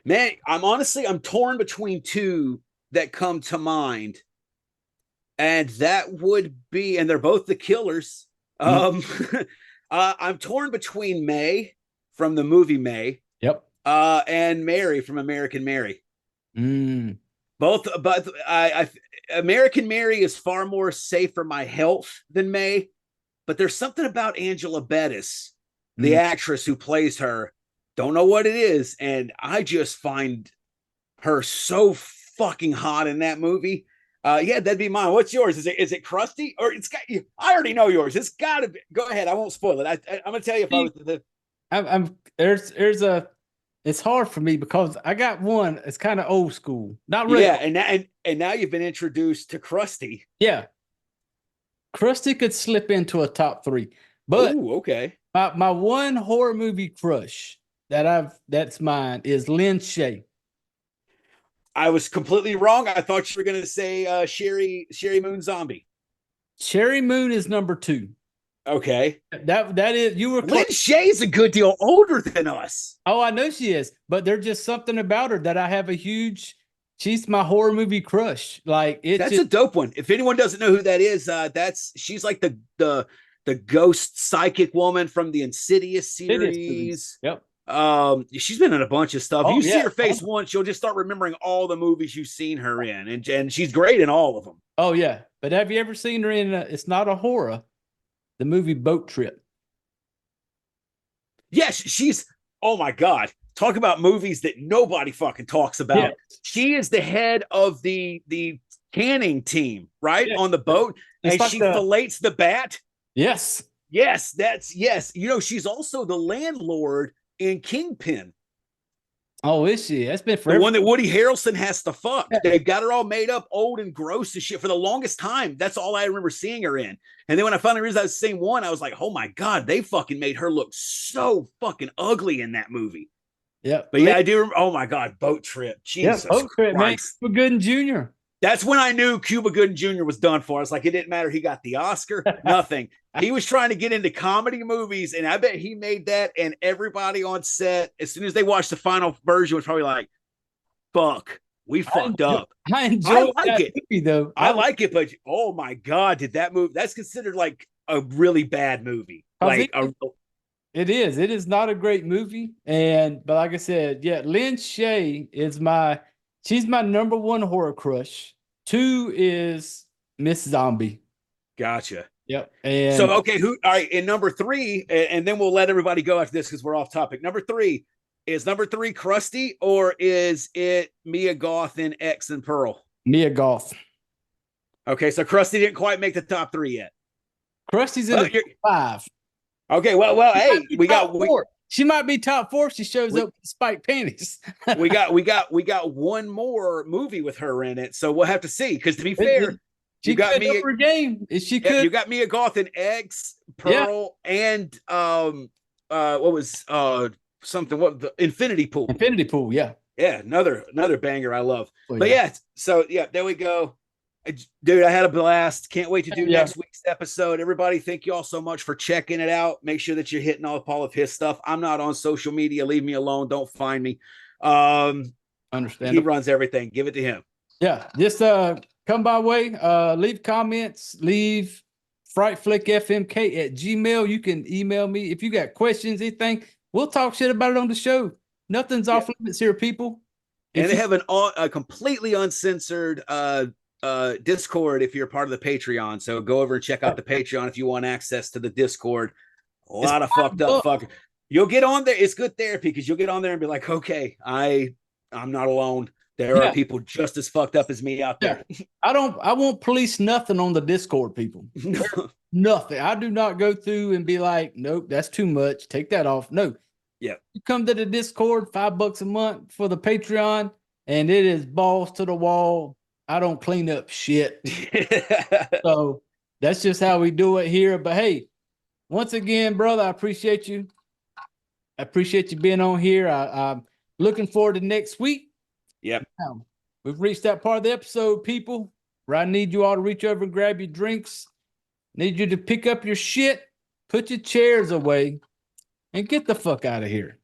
Man, I'm torn between two that come to mind. And that would be, and they're both the killers. I'm torn between May from the movie May. Yep. And Mary from American Mary. Both, but American Mary is far more safe for my health than May. But there's something about Angela Bettis, the actress who plays her. Don't know what it is, and I just find her so fucking hot in that movie. Yeah, that'd be mine. What's yours? Is it Crusty, or it's got? I already know yours. It's got to be. Go ahead. I won't spoil it. I'm gonna tell you if I was the. It's hard for me because I got one. It's kind of old school, not really. Yeah, and now you've been introduced to Crusty. Yeah. Crusty could slip into a top 3, but okay. My one horror movie crush that's mine is Lynn Shay. I was completely wrong. I thought you were going to say Sherry Moon Zombie. Sherry Moon is number 2. Okay, that is you were. Lynn Shay's a good deal older than us. Oh, I know she is, but there's just something about her that I have a huge. She's my horror movie crush. Like that's a dope one. If anyone doesn't know who that is, she's like the ghost psychic woman from the Insidious series. Yep. She's been in a bunch of stuff. You see her face once, you'll just start remembering all the movies you've seen her in, and she's great in all of them. Oh yeah, but have you ever seen her in? It's not a horror. The movie Boat Trip. Yes, she's, oh my God. Talk about movies that nobody fucking talks about. Yeah. She is the head of the canning team, right? Yeah. On the boat. It's And like she fillets the bat. Yes. Yes, yes. You know, she's also the landlord in Kingpin. Oh, is she? That's been The forever. one that Woody Harrelson has to fuck. Yeah. They've got her all made up, old and gross and shit for the longest time. That's all I remember seeing her in. And then when I finally realized I was the same one, I was like, oh my God, they fucking made her look so fucking ugly in that movie. Yeah. But yeah, I do remember, oh my God, Boat Trip. Jesus Boat Trip, man. Christ. For Gooden Jr. That's when I knew Cuba Gooding Jr. was done for. I was like, it didn't matter. He got the Oscar, nothing. He was trying to get into comedy movies, and I bet he made that. And everybody on set, as soon as they watched the final version, was probably like, fuck, we fucked up. I enjoy like it. movie, though. I like it, but oh my God, did that movie? That's considered like a really bad movie. Like it is. It is not a great movie. But like I said, yeah, Lynn Shay is she's my number one horror crush. 2 is Miss Zombie. Gotcha. Yep. And so, okay, all right, in number 3, and then we'll let everybody go after this because we're off topic. Number 3, is number 3 Crusty, or is it Mia Goth and X and Pearl? Mia Goth. Okay, so Crusty didn't quite make the top 3 yet. Crusty's in 5. Okay, well, hey, she might be top 4 if she shows up with spiked panties. we got one more movie with her in it, so we'll have to see. Because to be fair, you got me her game. She could. You got Mia Goth and Eggs, Pearl, and what was something? What the Infinity Pool? Infinity Pool, yeah, another banger I love. But yeah, so yeah, there we go. Dude, I had a blast. Can't wait to do next week's episode. Everybody, thank you all so much for checking it out. Make sure that you're hitting all of his stuff. I'm not on social media. Leave me alone. Don't find me. Understand. He runs everything. Give it to him. Yeah, just come by way. Leave comments. Leave frightflickfmk@gmail. You can email me if you got questions, anything. We'll talk shit about it on the show. Nothing's off limits here, people. And they have a completely uncensored Discord if you're part of the Patreon. So go over and check out the Patreon if you want access to the Discord. A lot of fucked up fuck. You'll get on there. It's good therapy because you'll get on there and be like, okay, I'm not alone. There are people just as fucked up as me out there. I won't police nothing on the Discord, people. Nothing. I do not go through and be like, nope, that's too much. Take that off. No. Yeah. You come to the Discord, $5 a month for the Patreon, and it is balls to the wall. I don't clean up shit. So that's just how we do it here. But hey, once again, brother, I appreciate you. I appreciate you being on here. I'm looking forward to next week. Yep. Now, we've reached that part of the episode, people, where I need you all to reach over and grab your drinks. Need you to pick up your shit, put your chairs away, and get the fuck out of here.